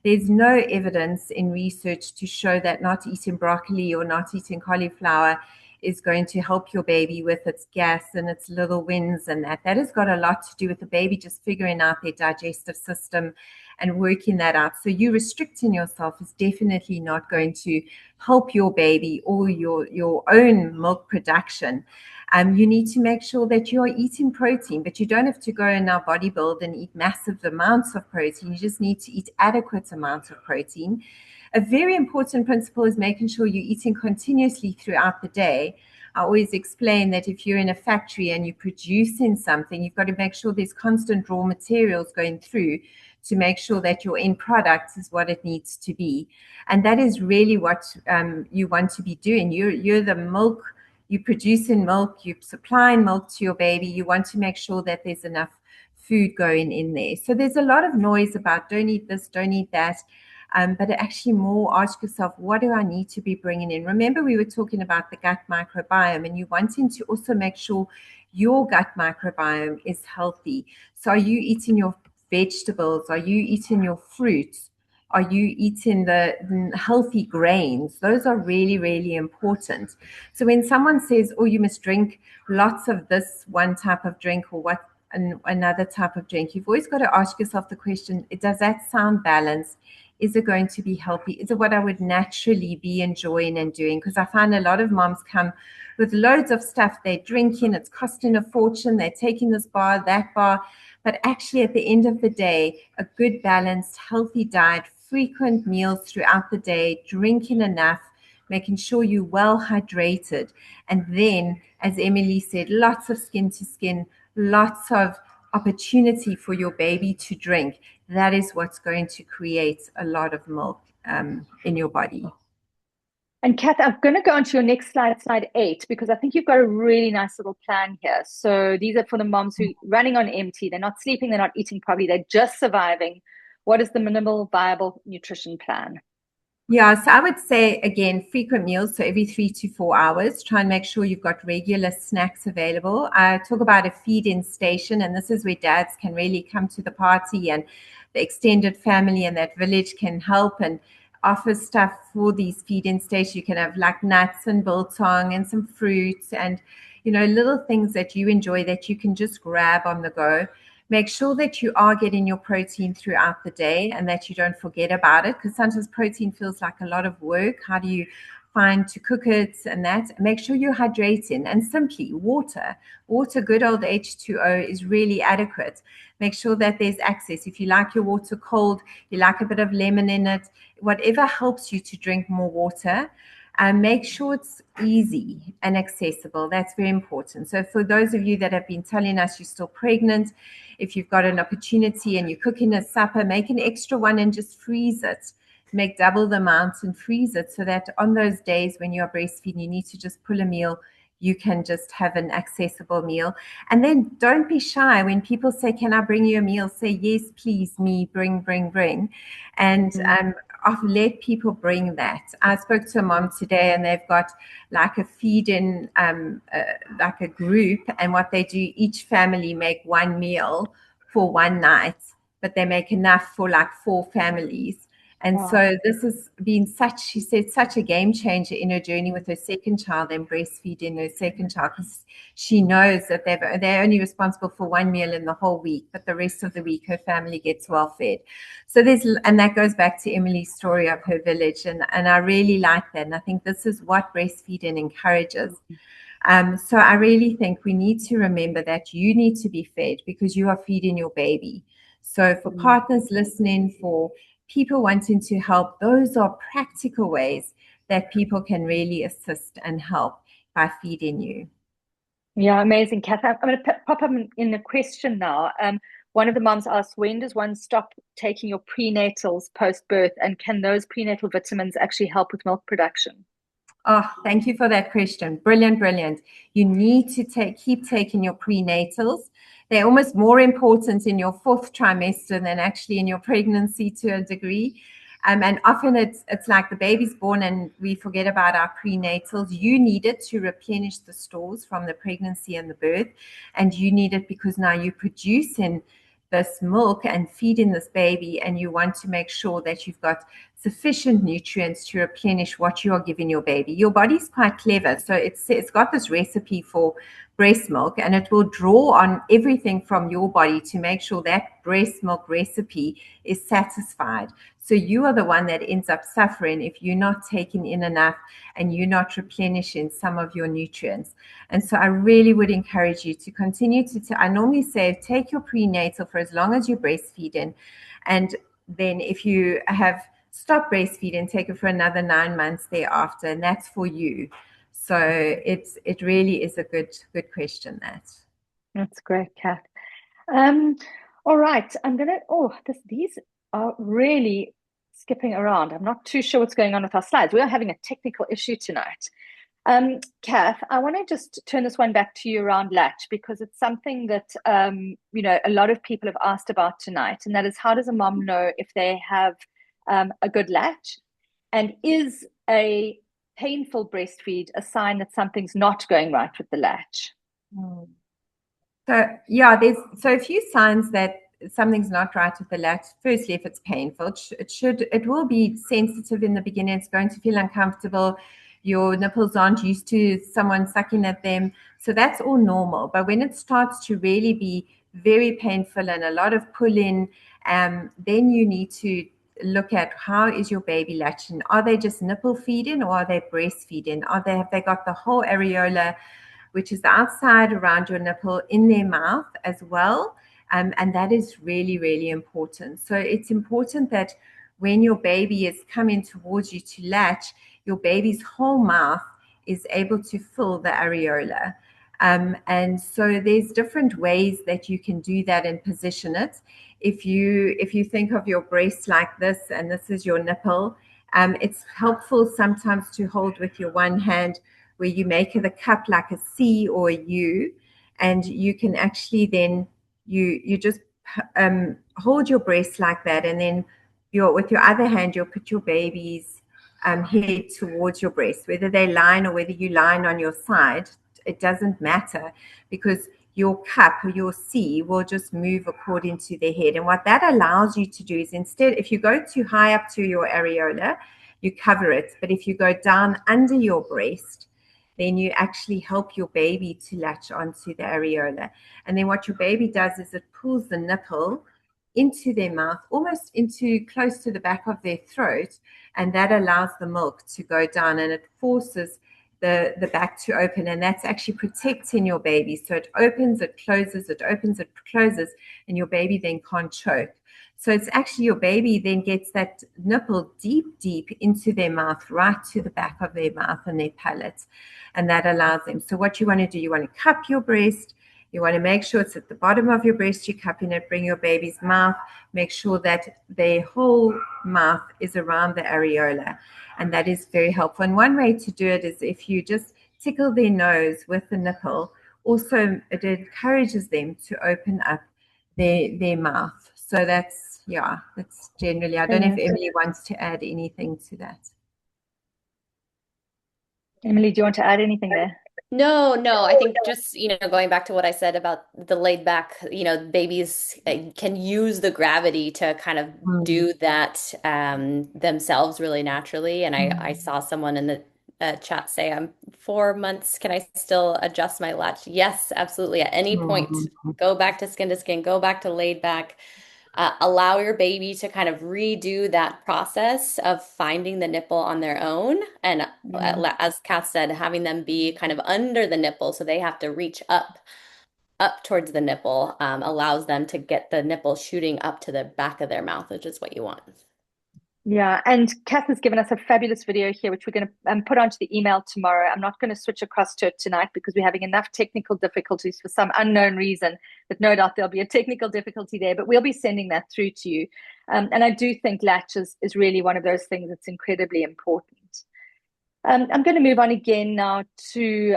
There's no evidence in research to show that not eating broccoli or not eating cauliflower is going to help your baby with its gas and its little wins, and that has got a lot to do with the baby just figuring out their digestive system and working that out. So you restricting yourself is definitely not going to help your baby or your own milk production. You need to make sure that you are eating protein, but you don't have to go and now bodybuild and eat massive amounts of protein. You just need to eat adequate amounts of protein. A very important principle is making sure you're eating continuously throughout the day. I always explain that if you're in a factory and you're producing something, you've got to make sure there's constant raw materials going through to make sure that your end product is what it needs to be. And that is really what you want to be doing. You're the milk, you're producing milk, you're supplying milk to your baby. You want to make sure that there's enough food going in there. So there's a lot of noise about don't eat this, don't eat that. But actually more ask yourself, what do I need to be bringing in? Remember, we were talking about the gut microbiome, and you're wanting to also make sure your gut microbiome is healthy. So are you eating your vegetables? Are you eating your fruits? Are you eating the healthy grains? Those are really, really important. So when someone says, oh, you must drink lots of this one type of drink or what another type of drink, you've always got to ask yourself the question, does that sound balanced? Is it going to be healthy? Is it what I would naturally be enjoying and doing? Because I find a lot of moms come with loads of stuff they're drinking. It's costing a fortune. They're taking this bar, that bar. But actually, at the end of the day, a good, balanced, healthy diet, frequent meals throughout the day, drinking enough, making sure you're well hydrated. And then, as Emily said, lots of skin to skin, lots of opportunity for your baby to drink. That is what's going to create a lot of milk in your body. And Kath, I'm going to go on to your next slide, slide 8, because I think you've got a really nice little plan here. So these are for the moms who are running on empty. They're not sleeping, they're not eating properly, they're just surviving. What is the minimal viable nutrition plan? Yeah, so I would say, again, frequent meals, so every 3 to 4 hours. Try and make sure you've got regular snacks available. I talk about a feed-in station, and this is where dads can really come to the party, and the extended family and that village can help and offer stuff for these feed-in stations. You can have like nuts and biltong and some fruits and, you know, little things that you enjoy that you can just grab on the go. Make sure that you are getting your protein throughout the day and that you don't forget about it, because sometimes protein feels like a lot of work. How do you find to cook it and that? Make sure you're hydrating, and simply water, good old H2O is really adequate. Make sure that there's access. If you like your water cold, you like a bit of lemon in it, whatever helps you to drink more water. Make sure it's easy and accessible. That's very important. So for those of you that have been telling us you're still pregnant, if you've got an opportunity and you're cooking a supper, make an extra one and just freeze it. Make double the amount and freeze it so that on those days when you're breastfeeding, you need to just pull a meal, you can just have an accessible meal. And then don't be shy when people say, can I bring you a meal? Say, yes, please, me, bring. And let people bring that. I spoke to a mom today and they've got like a feed-in, like a group, and what they do, each family make one meal for one night, but they make enough for like 4 families. And wow. So this has been she said, such a game changer in her journey with her second child and breastfeeding her second child, because she knows that they're only responsible for one meal in the whole week, but the rest of the week her family gets well fed. So and that goes back to Emily's story of her village, and I really like that. And I think this is what breastfeeding encourages. So I really think we need to remember that you need to be fed because you are feeding your baby. So for partners listening, for people wanting to help, those are practical ways that people can really assist and help by feeding you. Yeah, amazing, Kath. I'm going to pop up in a question now. One of the moms asked, when does one stop taking your prenatals post-birth, and can those prenatal vitamins actually help with milk production? Oh, thank you for that question. Brilliant. You need to keep taking your prenatals. They're almost more important in your 4th trimester than actually in your pregnancy to a degree. And often it's like the baby's born and we forget about our prenatals. You need it to replenish the stores from the pregnancy and the birth. And you need it because now you're producing this milk and feeding this baby, and you want to make sure that you've got sufficient nutrients to replenish what you are giving your baby. Your body's quite clever. So it's got this recipe for breast milk, and it will draw on everything from your body to make sure that breast milk recipe is satisfied. So you are the one that ends up suffering if you're not taking in enough and you're not replenishing some of your nutrients. And so I really would encourage you to continue I normally say take your prenatal for as long as you're breastfeeding, and then if you have stopped breastfeeding, take it for another 9 months thereafter, and that's for you. So it really is a good question. That's great, Kath. All right, these are really skipping around. I'm not too sure what's going on with our slides. We are having a technical issue tonight. Kath, I want to just turn this one back to you around latch, because it's something that a lot of people have asked about tonight, and that is, how does a mom know if they have a good latch, and is a painful breastfeed a sign that something's not going right with the latch? So yeah, there's a few signs that something's not right with the latch. Firstly, if it's painful, it will be sensitive in the beginning. It's going to feel uncomfortable. Your nipples aren't used to someone sucking at them. So that's all normal. But when it starts to really be very painful and a lot of pulling, then you need to look at, how is your baby latching? Are they just nipple feeding, or are they breastfeeding? Have they got the whole areola, which is the outside around your nipple, in their mouth as well? And that is really, really important. So it's important that when your baby is coming towards you to latch, your baby's whole mouth is able to fill the areola. And so there's different ways that you can do that and position it. If you think of your breast like this, and this is your nipple, it's helpful sometimes to hold with your one hand, where you make the cup like a C or a U, and you can actually then you just hold your breast like that, and then with your other hand you'll put your baby's head towards your breast. Whether they line or whether you line on your side, it doesn't matter, because your cup or your C will just move according to their head. And what that allows you to do is, instead, if you go too high up to your areola, you cover it. But if you go down under your breast, then you actually help your baby to latch onto the areola. And then what your baby does is it pulls the nipple into their mouth, almost into close to the back of their throat, and that allows the milk to go down, and it forces the back to open, and that's actually protecting your baby. So it opens, it closes, it opens, it closes, and your baby then can't choke. So it's actually, your baby then gets that nipple deep into their mouth, right to the back of their mouth and their palate, and that allows them. So what you want to do, you want to cup your breast. You want to make sure it's at the bottom of your breast. You're cupping it, bring your baby's mouth, make sure that their whole mouth is around the areola. And that is very helpful. And one way to do it is if you just tickle their nose with the nipple. Also, it encourages them to open up their mouth. So that's generally, I don't know if Emily wants to add anything to that. Emily, do you want to add anything there? No, I think just, going back to what I said about the laid back, babies can use the gravity to kind of do that themselves really naturally. And I saw someone in the chat say, I'm 4 months, can I still adjust my latch? Yes, absolutely. At any point, go back to skin, go back to laid back. Allow your baby to kind of redo that process of finding the nipple on their own. And as Kath said, having them be kind of under the nipple, so they have to reach up towards the nipple, allows them to get the nipple shooting up to the back of their mouth, which is what you want. Yeah, and Kath has given us a fabulous video here, which we're going to put onto the email tomorrow. I'm not going to switch across to it tonight because we're having enough technical difficulties for some unknown reason, that no doubt there'll be a technical difficulty there, but we'll be sending that through to you. And I do think latch is really one of those things that's incredibly important. I'm going to move on again now to,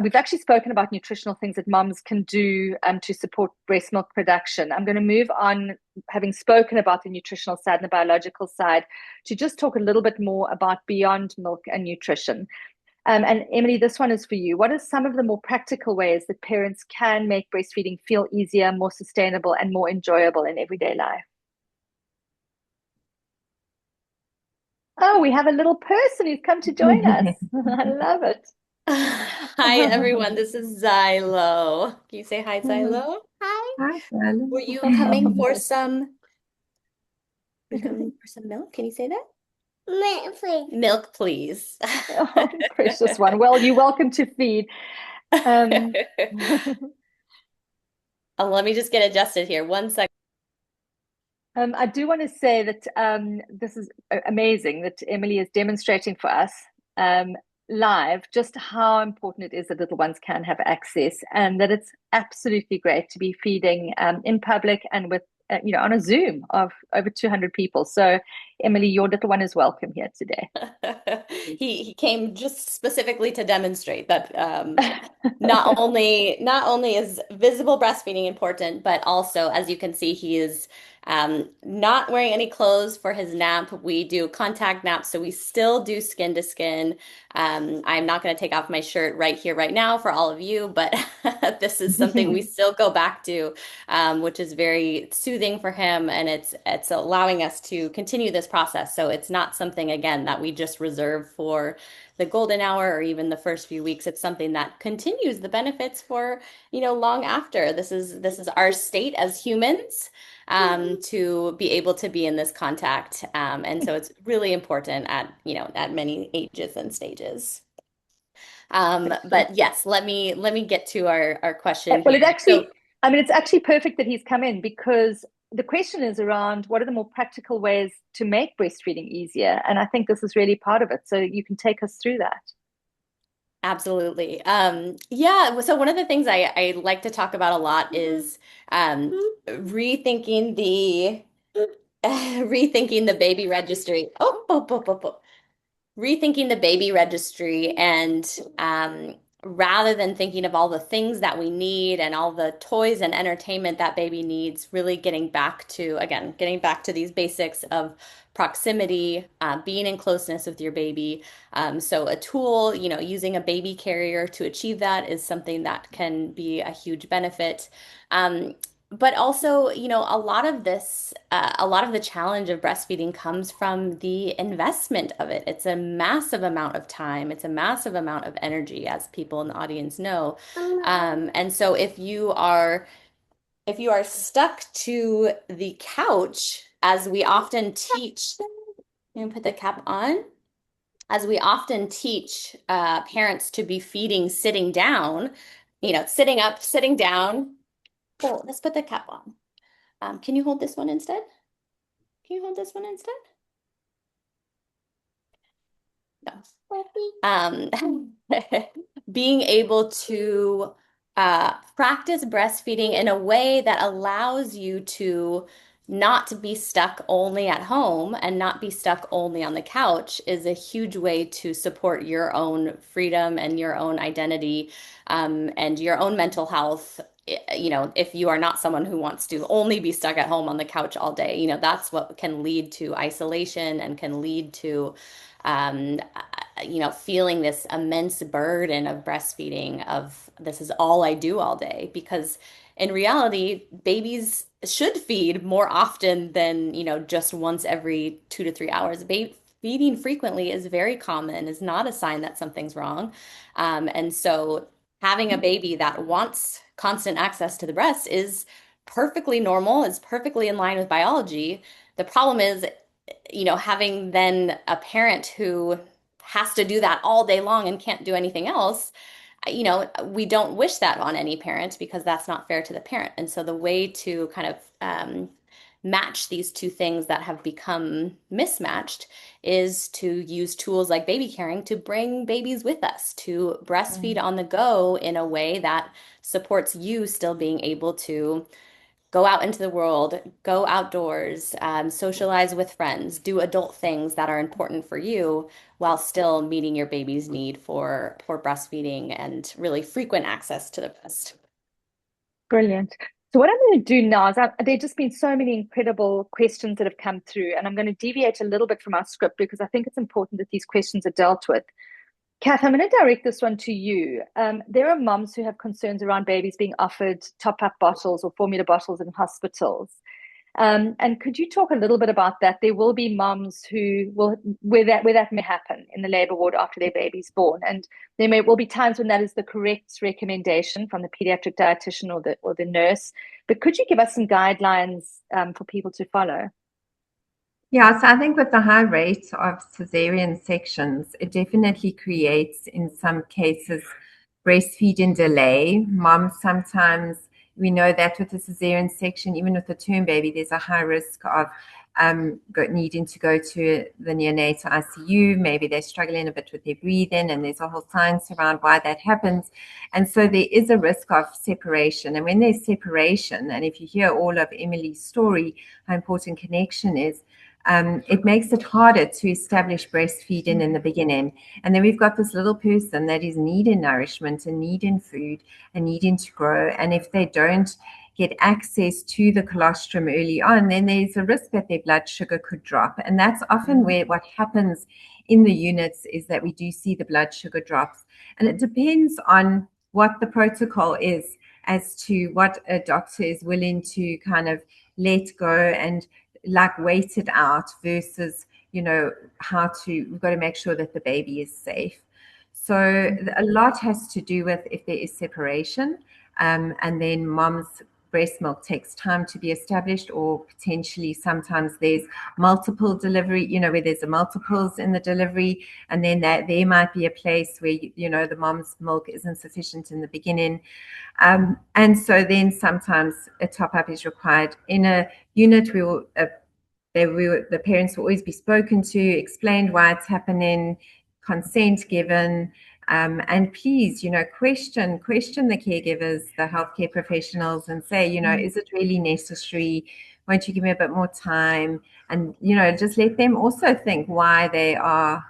we've actually spoken about nutritional things that moms can do to support breast milk production. I'm going to move on, having spoken about the nutritional side and the biological side, to just talk a little bit more about beyond milk and nutrition. And Emily, this one is for you. What are some of the more practical ways that parents can make breastfeeding feel easier, more sustainable, and more enjoyable in everyday life? Oh, we have a little person who's come to join us. I love it. Hi, everyone. This is Xylo. Can you say hi, Xylo? Hi. Hi, darling. Were you coming for some? Were you coming for some milk? Can you say that? Milk, please. Milk, please. Oh, precious one. Well, you're welcome to feed. Let me just get adjusted here. 1 second. I do want to say that this is amazing that Emily is demonstrating for us live just how important it is that little ones can have access, and that it's absolutely great to be feeding in public and with on a Zoom of over 200 people. So Emily, your little one is welcome here today. He came just specifically to demonstrate that not only is visible breastfeeding important, but also, as you can see, he is not wearing any clothes for his nap. We do contact naps, so we still do skin to skin. I'm not going to take off my shirt right here, right now for all of you, but this is something we still go back to, which is very soothing for him, and it's allowing us to continue this process. So it's not something, again, that we just reserve for the golden hour or even the first few weeks. It's something that continues the benefits for, long after. This is our state as humans, to be able to be in this contact. And so it's really important at many ages and stages. But yes, let me get to our question Well, here. it's actually perfect that he's come in, because the question is around what are the more practical ways to make breastfeeding easier? And I think this is really part of it. So you can take us through that. Absolutely. Yeah. So one of the things I like to talk about a lot is rethinking the rethinking the baby registry. Rethinking the baby registry, and rather than thinking of all the things that we need and all the toys and entertainment that baby needs, really getting back to these basics of proximity, being in closeness with your baby. So a tool, using a baby carrier to achieve that is something that can be a huge benefit. But also, a lot of the challenge of breastfeeding comes from the investment of it. It's a massive amount of time. It's a massive amount of energy, as people in the audience know. And so if you are stuck to the couch, as we often teach, put the cap on, as we often teach parents to be feeding sitting down, sitting up, sitting down. So let's put the cap on. Can you hold this one instead? Can you hold this one instead? No. Being able to practice breastfeeding in a way that allows you to not be stuck only at home and not be stuck only on the couch is a huge way to support your own freedom and your own identity, and your own mental health. If you are not someone who wants to only be stuck at home on the couch all day, that's what can lead to isolation and can lead to, feeling this immense burden of breastfeeding, of this is all I do all day. Because in reality, babies should feed more often than, just once every 2 to 3 hours. Feeding frequently is very common, is not a sign that something's wrong. And so having a baby that wants constant access to the breast is perfectly normal, is perfectly in line with biology. The problem is, having then a parent who has to do that all day long and can't do anything else. We don't wish that on any parent, because that's not fair to the parent. And so the way to kind of match these two things that have become mismatched is to use tools like baby carrying to bring babies with us, to breastfeed on the go in a way that supports you still being able to go out into the world, go outdoors, socialize with friends, do adult things that are important for you while still meeting your baby's need for breastfeeding and really frequent access to the breast. Brilliant. So what I'm going to do now is there've just been so many incredible questions that have come through, and I'm going to deviate a little bit from our script because I think it's important that these questions are dealt with. Kath, I'm going to direct this one to you. There are moms who have concerns around babies being offered top-up bottles or formula bottles in hospitals. And could you talk a little bit about that? There will be moms who will where that may happen in the labor ward after their baby's born, and will be times when that is the correct recommendation from the pediatric dietitian or the nurse. But could you give us some guidelines for people to follow? Yeah, so I think with the high rate of cesarean sections, it definitely creates, in some cases, breastfeeding delay. Moms sometimes, we know that with a cesarean section, even with a term baby, there's a high risk of needing to go to the neonatal ICU. Maybe they're struggling a bit with their breathing, and there's a whole science around why that happens. And so there is a risk of separation. And when there's separation, and if you hear all of Emily's story, how important connection is, it makes it harder to establish breastfeeding in the beginning. And then we've got this little person that is needing nourishment and needing food and needing to grow. And if they don't get access to the colostrum early on, then there's a risk that their blood sugar could drop. And that's often where what happens in the units is that we do see the blood sugar drops. And it depends on what the protocol is as to what a doctor is willing to kind of let go and like wait it out versus, we've got to make sure that the baby is safe. So a lot has to do with if there is separation, and then mom's breast milk takes time to be established, or potentially sometimes there's multiple delivery, where there's a multiples in the delivery, and then there might be a place where, the mom's milk isn't sufficient in the beginning. And so then sometimes a top-up is required. In a unit, the parents will always be spoken to, explained why it's happening, consent given, and please, question the caregivers, the healthcare professionals, and say, is it really necessary? Won't you give me a bit more time? And, just let them also think why they are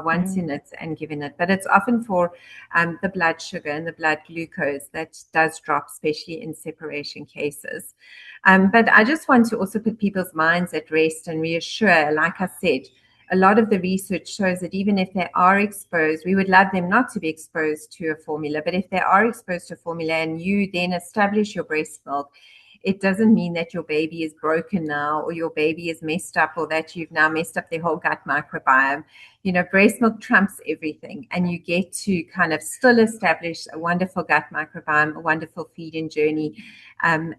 wanting it and giving it. But it's often for the blood sugar and the blood glucose that does drop, especially in separation cases. But I just want to also put people's minds at rest and reassure, like I said, a lot of the research shows that even if they are exposed, we would love them not to be exposed to a formula, but if they are exposed to a formula and you then establish your breast milk, it doesn't mean that your baby is broken now, or your baby is messed up, or that you've now messed up their whole gut microbiome. Breast milk trumps everything, and you get to kind of still establish a wonderful gut microbiome, a wonderful feeding journey. And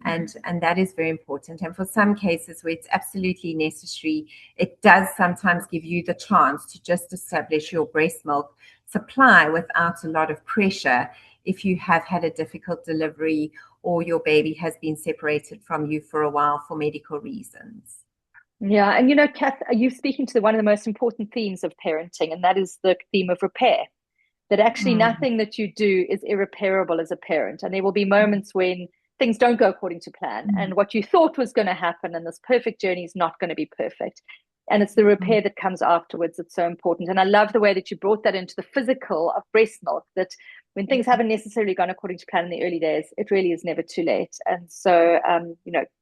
that is very important. And for some cases where it's absolutely necessary, it does sometimes give you the chance to just establish your breast milk supply without a lot of pressure if you have had a difficult delivery or your baby has been separated from you for a while for medical reasons. Yeah, and Kath, you're speaking to one of the most important themes of parenting, and that is the theme of repair. That actually nothing that you do is irreparable as a parent, and there will be moments when things don't go according to plan, and what you thought was going to happen, and this perfect journey is not going to be perfect. And it's the repair that comes afterwards that's so important. And I love the way that you brought that into the physical of breast milk, that when things haven't necessarily gone according to plan in the early days, it really is never too late. And so,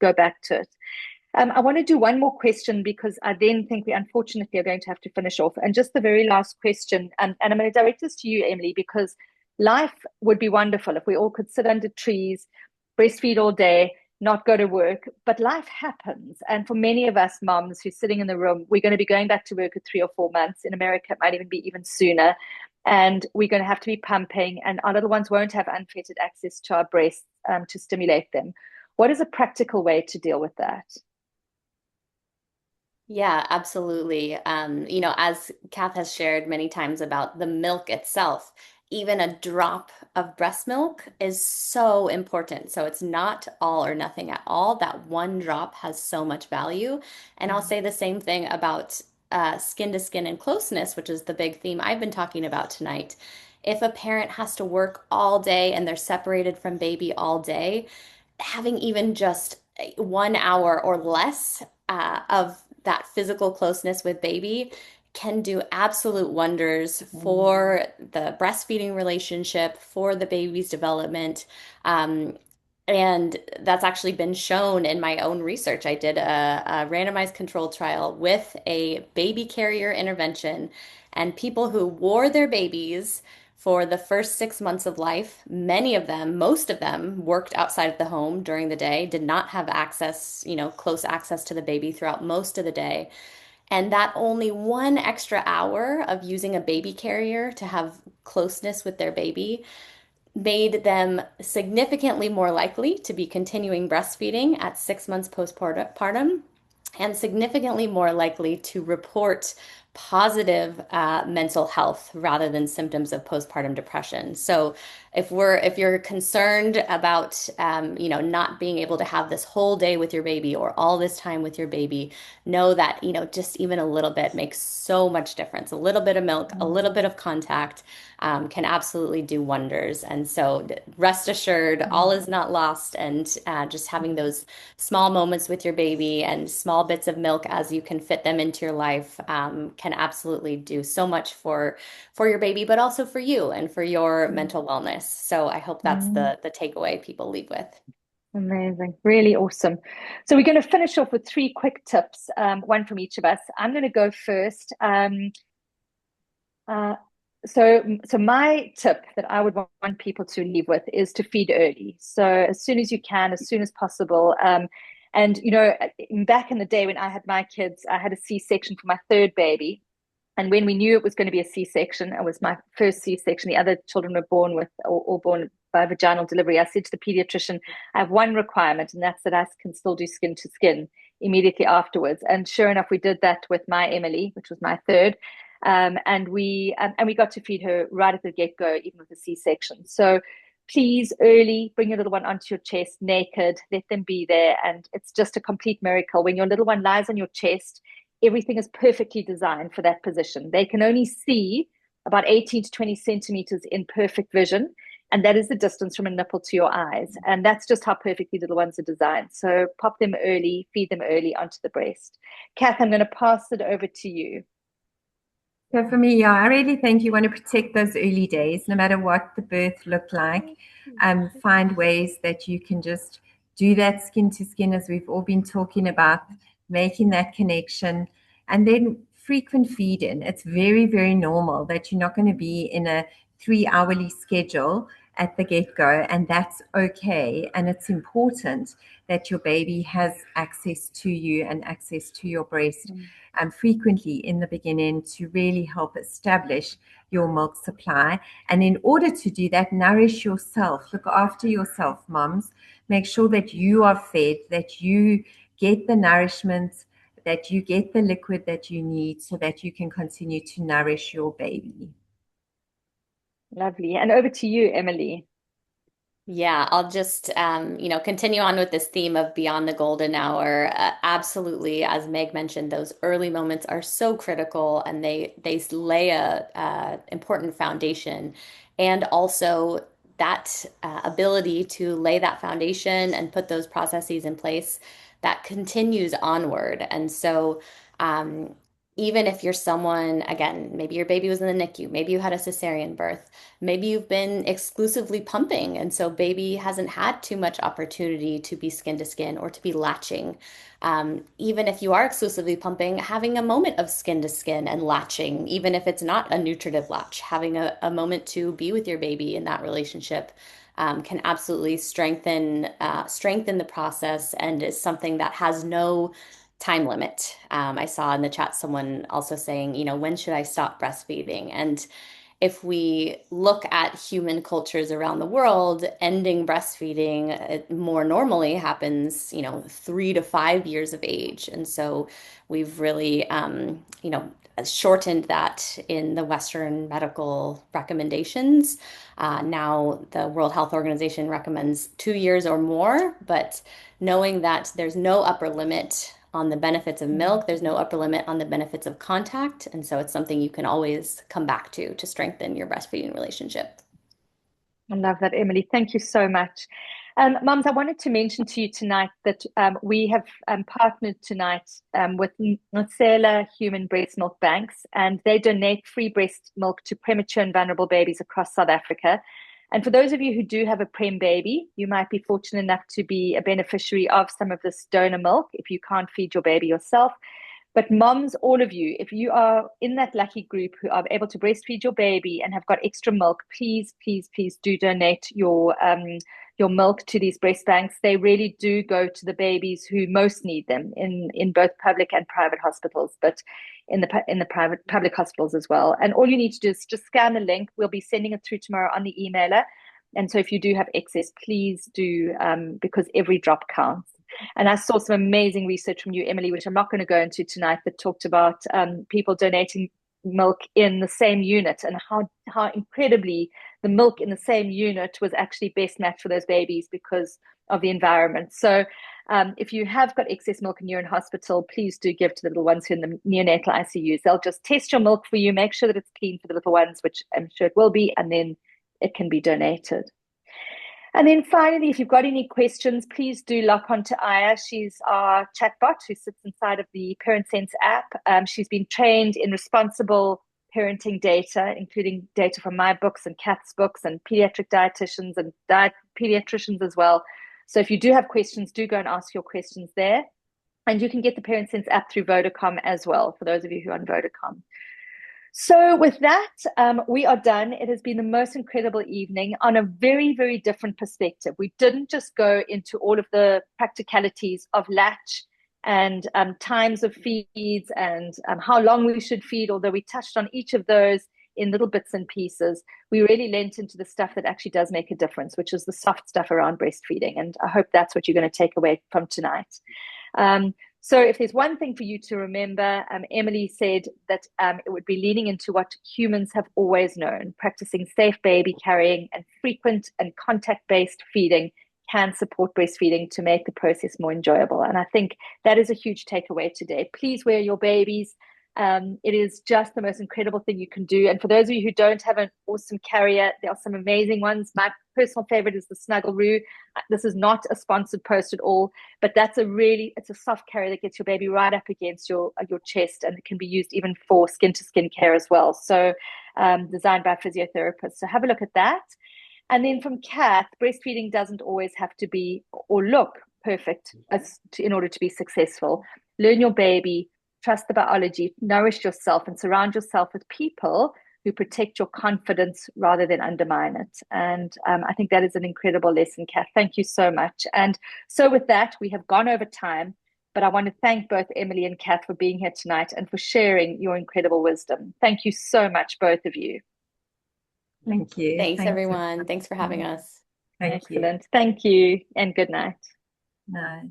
go back to it. I want to do one more question, because I then think we unfortunately are going to have to finish off. And just the very last question, and I'm going to direct this to you, Emily, because life would be wonderful if we all could sit under trees, breastfeed all day, not go to work, but life happens. And for many of us moms who's sitting in the room, we're going to be going back to work in 3 or 4 months. In America, it might even be even sooner. And we're going to have to be pumping, and our little ones won't have unfettered access to our breasts to stimulate them. What is a practical way to deal with that? Yeah, absolutely. As Kath has shared many times about the milk itself, even a drop of breast milk is so important. So it's not all or nothing at all. That one drop has so much value. And I'll say the same thing about skin to skin and closeness, which is the big theme I've been talking about tonight. If a parent has to work all day and they're separated from baby all day, having even just 1 hour or less of that physical closeness with baby can do absolute wonders for the breastfeeding relationship, for the baby's development. And that's actually been shown in my own research. I did a randomized controlled trial with a baby carrier intervention, and people who wore their babies For the first 6 months of life, many of them, most of them, worked outside of the home during the day, did not have access, close access to the baby throughout most of the day. And that only 1 extra hour of using a baby carrier to have closeness with their baby made them significantly more likely to be continuing breastfeeding at 6 months postpartum and significantly more likely to report positive mental health rather than symptoms of postpartum depression. So if you're concerned about not being able to have this whole day with your baby or all this time with your baby, know that just even a little bit makes so much difference. A little bit of milk, a little bit of contact can absolutely do wonders. And so rest assured, all is not lost. And just having those small moments with your baby and small bits of milk as you can fit them into your life can absolutely do so much for your baby, but also for you and for your mental wellness. So I hope that's the takeaway people leave with. Amazing. Really awesome. So we're going to finish off with 3 quick tips, one from each of us. I'm going to go first. So my tip that I would want people to leave with is to feed early. So as soon as you can, as soon as possible. And, back in the day when I had my kids, I had a C-section for my 3rd baby. And when we knew it was going to be a C-section, it was my first C-section. The other children were born with or born by vaginal delivery. I said to the pediatrician, I have one requirement, and that's that I can still do skin to skin immediately afterwards. And sure enough, we did that with my Emily, which was my 3rd. And we got to feed her right at the get-go, even with a C-section. So please, early, bring your little one onto your chest naked, let them be there. And it's just a complete miracle. When your little one lies on your chest, everything is perfectly designed for that position. They can only see about 18 to 20 centimeters in perfect vision. And that is the distance from a nipple to your eyes. And that's just how perfectly little ones are designed. So pop them early, feed them early onto the breast. Kath, I'm going to pass it over to you. So for me, I really think you want to protect those early days, no matter what the birth looked like. Find ways that you can just do that skin to skin, as we've all been talking about, making that connection, and then frequent feeding. It's very, very normal that you're not going to be in a 3-hourly schedule at the get-go, and that's okay. And it's important that your baby has access to you and access to your breast frequently in the beginning to really help establish your milk supply. And in order to do that, nourish yourself, look after yourself, moms. Make sure that you are fed, that you get the nourishment, that you get the liquid that you need so that you can continue to nourish your baby. Lovely. And over to you, Emily. Yeah, I'll just continue on with this theme of beyond the golden hour. Absolutely, as Meg mentioned, those early moments are so critical, and they lay a important foundation, and also that ability to lay that foundation and put those processes in place that continues onward. And so, even if you're someone, again, maybe your baby was in the NICU, maybe you had a cesarean birth, maybe you've been exclusively pumping, and so baby hasn't had too much opportunity to be skin to skin or to be latching. Even if you are exclusively pumping, having a moment of skin to skin and latching, even if it's not a nutritive latch, having a moment to be with your baby in that relationship can absolutely strengthen the process, and is something that has no time limit. I saw in the chat someone also saying, when should I stop breastfeeding? And if we look at human cultures around the world, ending breastfeeding more normally happens, 3 to 5 years of age. And so we've really, shortened that in the Western medical recommendations. Now the World Health Organization recommends 2 years or more, but knowing that there's no upper limit on the benefits of milk, there's no upper limit on the benefits of contact. And so it's something you can always come back to strengthen your breastfeeding relationship. I love that, Emily. Thank you so much. Mums, I wanted to mention to you tonight that we have partnered tonight with 𝗺𝗿𝗄𝗄 Human Breast Milk Banks, and they donate free breast milk to premature and vulnerable babies across South Africa. And for those of you who do have a prem baby, you might be fortunate enough to be a beneficiary of some of this donor milk if you can't feed your baby yourself. But moms, all of you, if you are in that lucky group who are able to breastfeed your baby and have got extra milk, please, please, please do donate your milk to these breast banks. They really do go to the babies who most need them in both public and private hospitals, but in the private public hospitals as well. And all you need to do is just scan the link. We'll be sending it through tomorrow on the emailer. And so if you do have excess, please do, because every drop counts. And I saw some amazing research from you, Emily, which I'm not going to go into tonight, that talked about people donating milk in the same unit, and how incredibly the milk in the same unit was actually best matched for those babies because of the environment. So if you have got excess milk and you're in hospital, please do give to the little ones who are in the neonatal ICUs. They'll just test your milk for you, make sure that it's clean for the little ones, which I'm sure it will be, and then it can be donated. And then finally, if you've got any questions, please do lock onto Aya. She's our chatbot who sits inside of the ParentSense app. She's been trained in responsible parenting data, including data from my books and Kath's books and pediatric dietitians and pediatricians as well. So if you do have questions, do go and ask your questions there. And you can get the ParentSense app through Vodacom as well, for those of you who are on Vodacom. So with that, we are done. It has been the most incredible evening on a very, very different perspective. We didn't just go into all of the practicalities of latch and times of feeds and how long we should feed, although we touched on each of those in little bits and pieces. We really lent into the stuff that actually does make a difference, which is the soft stuff around breastfeeding. And I hope that's what you're going to take away from tonight. So if there's one thing for you to remember, Emily said that it would be leaning into what humans have always known. Practicing safe baby carrying and frequent and contact-based feeding can support breastfeeding to make the process more enjoyable. And I think that is a huge takeaway today. Please wear your babies. It is just the most incredible thing you can do. And for those of you who don't have an awesome carrier, there are some amazing ones. My personal favorite is the 𝗚𝗏𝗏. This is not a sponsored post at all, but it's a soft carrier that gets your baby right up against your chest, and it can be used even for skin to skin care as well. So designed by physiotherapists. So have a look at that. And then from Kath, breastfeeding doesn't always have to be or look perfect in order to be successful. Learn your baby, trust the biology, nourish yourself, and surround yourself with people who protect your confidence rather than undermine it. And I think that is an incredible lesson, Kath. Thank you so much. And so with that, we have gone over time, but I want to thank both Emily and Kath for being here tonight and for sharing your incredible wisdom. Thank you so much, both of you. Thank you. Thanks, everyone. Thanks for having us. Thank you. Excellent. Thank you, and good night. Night.